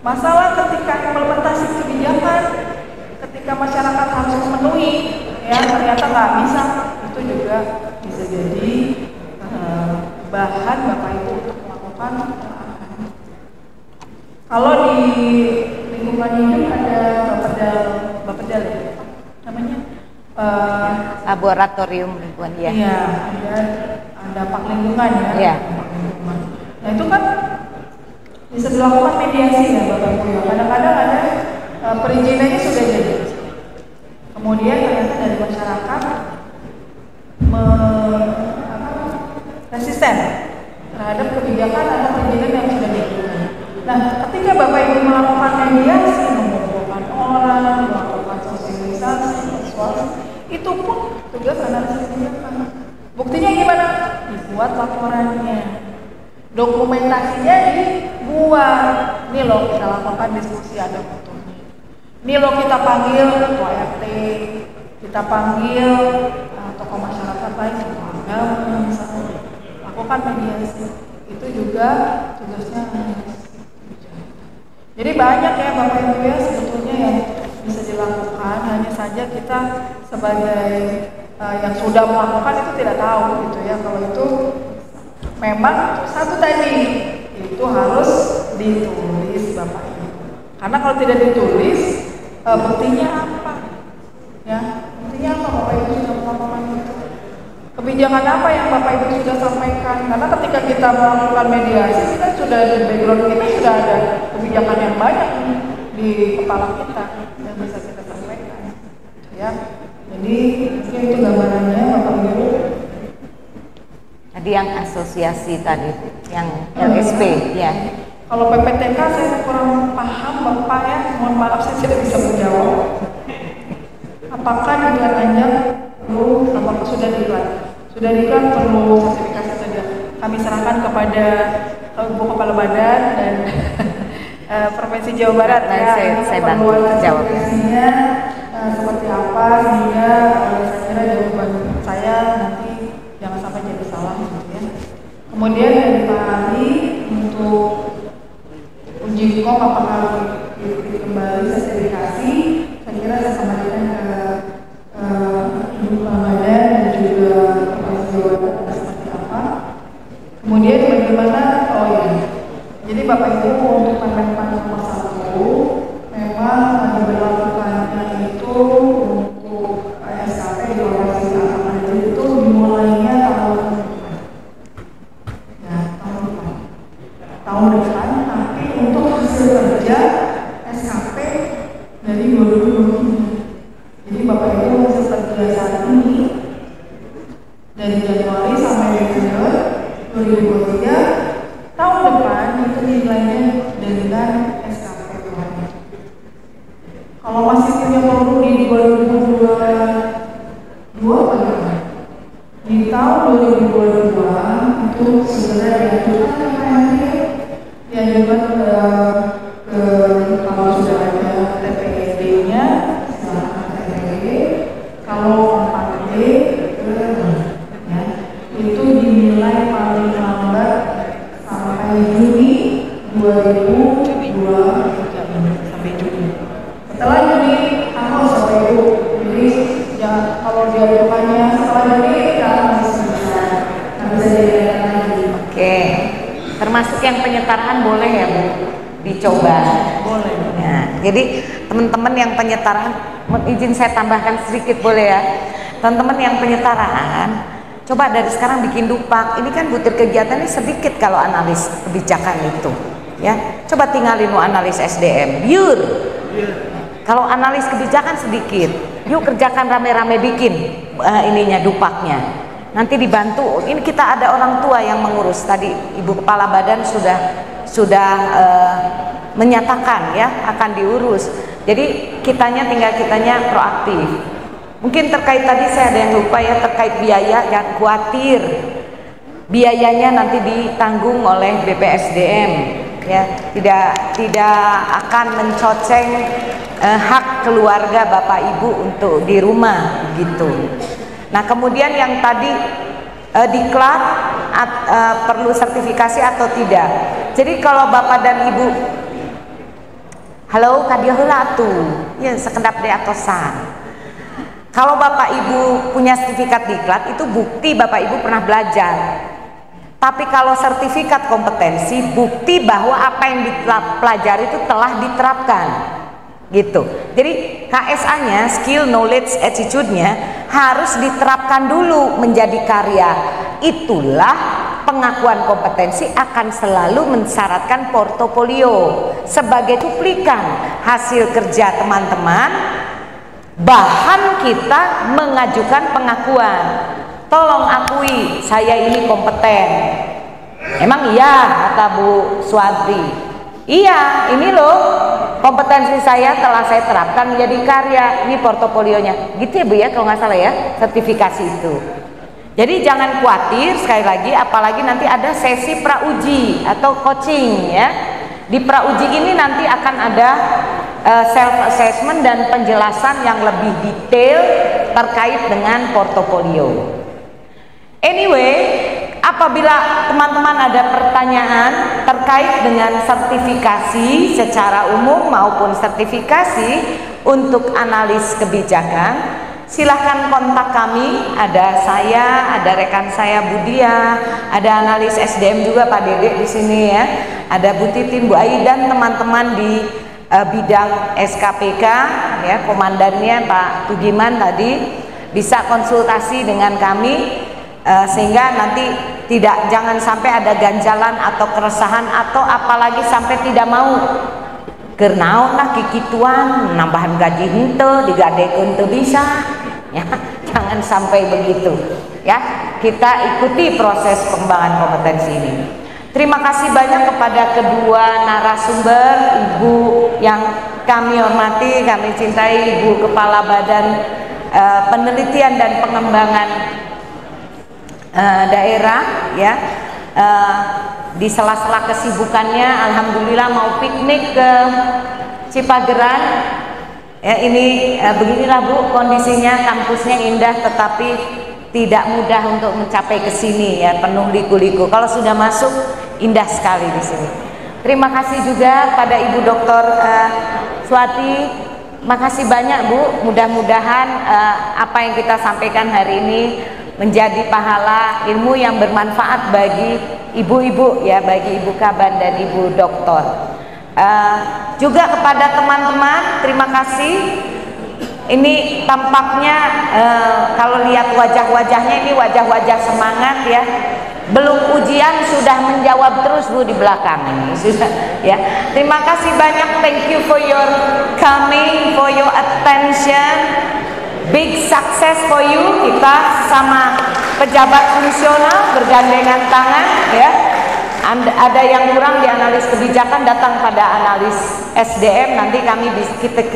Masalah ketika implementasi kebijakan, ketika ketika masyarakat harus memenuhi, ya ternyata nggak bisa, itu juga bisa jadi bahan Bapak Ibu untuk melakukan penelaahan. Kalau di lingkungan hidup ada Bapedal ya, namanya Laboratorium lingkungan ya. Iya, ada pak lingkungan ya. Iya. Pak lingkungan. Nah itu kan bisa dilakukan mediasi ya Bapak Ibu ya. Kadang-kadang ada perizinannya sudah jadi. Kemudian ternyata dari masyarakat resisten terhadap kebijakan atau perizinan yang sudah diberikan. Nah, ketika Bapak Ibu melakukan mediasi, mengumpulkan orang, melakukan sosialisasi, itu pun tugas analisis kebijakan. Buktinya gimana? Dibuat laporannya, dokumentasinya dibuat. Ini loh kita lakukan diskusi, ada fotonya. Ini loh kita panggil ketua RT, kita panggil tokoh masyarakat lain, tokoh agama, misalnya lakukan mediasi. Itu juga tugasnya analisis. Jadi banyak ya Bapak Ibu ya sebetulnya yang bisa dilakukan, hanya saja kita sebagai yang sudah melakukan itu tidak tahu gitu ya. Kalau itu memang satu tadi itu harus ditulis Bapak Ibu. Karena kalau tidak ditulis, buktinya apa? Ya, buktinya apa Bapak Ibu sudah melakukan itu? Kebijakan apa yang Bapak Ibu sudah sampaikan? Karena ketika kita melakukan mediasi, kita sudah di background kita sudah ada kebijakan yang banyak di kepala kita yang bisa kita sampaikan, ya. Jadi itu gambarannya Bapak Ibu. Tadi yang asosiasi tadi, yang LSP, ya. Kalau PPTK saya kurang paham Bapak ya, mohon maaf saya tidak bisa menjawab. Apakah di bulan Anjak perlu, apakah sudah diklat? Sudah diklat perlu sertifikasi saja. Kami serahkan kepada Ibu Kepala Badan dan Provinsi Jawa Barat ya. Saya bantu jawab. Seperti apa sehingga saya kira jawaban saya nanti jangan sampai jadi salah gitu ya. Kemudian dari Pak Ali untuk uji kom apakah diberi kembali sertifikasi, saya kira saya kembalikan ke Ibu Badan dan juga Provinsi Jawa Barat seperti apa. Kemudian bagaimana, oh ya, jadi Bapak Ibu untuk Permenpan nomor 1 memang diberlakukannya itu untuk SKP di lokasi Aman itu dimulainya tahun depan. Ya, tahun depan, tapi untuk hasil kerja SKP dari 2023. Jadi Bapak Ibu hasil kerja saat ini dari Januari sampai Desember 2023, tahun depan itu nilainya dengan SKP. Kalau masih punya produk di 2022 bagaimana? Di tahun 2022 itu sebenarnya diajukan ke kalau sudah ada TPD-nya, silahkan TPD. Kalau 4D ya, itu dinilai paling lambat sampai Juni 2023 sampai Juni. Setelah Juni harus Bapak Ibu. Jadi jangan kalau diajukannya setelah Juni jangan bisa dilihat lagi. Oke, termasuk yang penyetaraan boleh ya Bu dicoba. Boleh. Ya, jadi teman-teman yang penyetaraan, izin saya tambahkan sedikit boleh ya. Teman-teman yang penyetaraan, coba dari sekarang bikin dupak. Ini kan butir kegiatannya sedikit kalau analis kebijakan itu. Ya, coba tinggalin analis SDM, biur. Kalau analis kebijakan sedikit, yuk kerjakan rame-rame bikin ininya dupaknya. Nanti dibantu. Ini kita ada orang tua yang mengurus. Tadi Ibu Kepala Badan sudah menyatakan ya akan diurus. Jadi kitanya proaktif. Mungkin terkait tadi saya ada yang lupa ya terkait biaya, jangan khawatir. Biayanya nanti ditanggung oleh BPSDM. Ya, tidak akan mencoceng hak keluarga Bapak Ibu untuk di rumah gitu. Nah, kemudian yang tadi diklat perlu sertifikasi atau tidak. Jadi kalau Bapak dan Ibu Halo kadiahula tuh, ya sekedap de atosan. Kalau Bapak Ibu punya sertifikat diklat itu bukti Bapak Ibu pernah belajar. Tapi kalau sertifikat kompetensi bukti bahwa apa yang dipelajari itu telah diterapkan. Gitu. Jadi KSA-nya, skill, knowledge, attitude-nya harus diterapkan dulu menjadi karya. Itulah pengakuan kompetensi akan selalu mensyaratkan portofolio sebagai cuplikan hasil kerja teman-teman, bahan kita mengajukan pengakuan. Tolong akui saya ini kompeten. Emang iya kata Bu Suadri? Iya, ini loh kompetensi saya telah saya terapkan menjadi karya. Ini portofolionya. Gitu ya Bu ya, kalau nggak salah ya, sertifikasi itu. Jadi jangan khawatir, sekali lagi, apalagi nanti ada sesi prauji atau coaching ya. Di prauji ini nanti akan ada self assessment dan penjelasan yang lebih detail terkait dengan portofolio. Anyway, apabila teman-teman ada pertanyaan terkait dengan sertifikasi secara umum maupun sertifikasi untuk analis kebijakan, silahkan kontak kami. Ada saya, ada rekan saya Budia, ada analis SDM juga Pak Dede di sini ya, ada Bu Titin, Bu Ai, dan teman-teman di bidang SKPK ya, komandannya Pak Tugiman tadi bisa konsultasi dengan kami. Sehingga nanti jangan sampai ada ganjalan atau keresahan atau apalagi sampai tidak mau kernaon lah kikituan nambahan gaji henteu digadekeun teu bisa ya, jangan sampai begitu ya. Kita ikuti proses pengembangan kompetensi ini. Terima kasih banyak kepada kedua narasumber, Ibu yang kami hormati, kami cintai, Ibu Kepala Badan Penelitian dan Pengembangan Daerah ya, di sela-sela kesibukannya alhamdulillah mau piknik ke Cipageran ya. Ini beginilah Bu kondisinya, kampusnya indah tetapi tidak mudah untuk mencapai ke sini ya, penuh liku-liku. Kalau sudah masuk indah sekali di sini. Terima kasih juga pada Ibu Dr. Swati. Makasih banyak Bu, mudah-mudahan apa yang kita sampaikan hari ini menjadi pahala ilmu yang bermanfaat bagi ibu-ibu ya, bagi Ibu Kaban dan Ibu Doktor. Juga kepada teman-teman terima kasih. Ini tampaknya kalau lihat wajah-wajahnya ini wajah-wajah semangat ya. Belum ujian sudah menjawab terus Bu di belakang ini sudah ya. Terima kasih banyak, thank you for your coming, for your attention. Big success for you. Kita sama pejabat fungsional bergandengan tangan ya. Ada yang kurang di analis kebijakan, datang pada analis SDM, nanti kami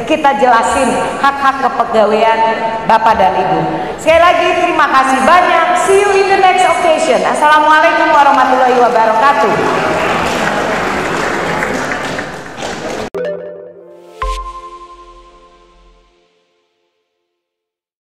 kita jelasin hak-hak kepegawaian Bapak dan Ibu. Sekali lagi terima kasih banyak. See you in the next occasion. Assalamualaikum warahmatullahi wabarakatuh.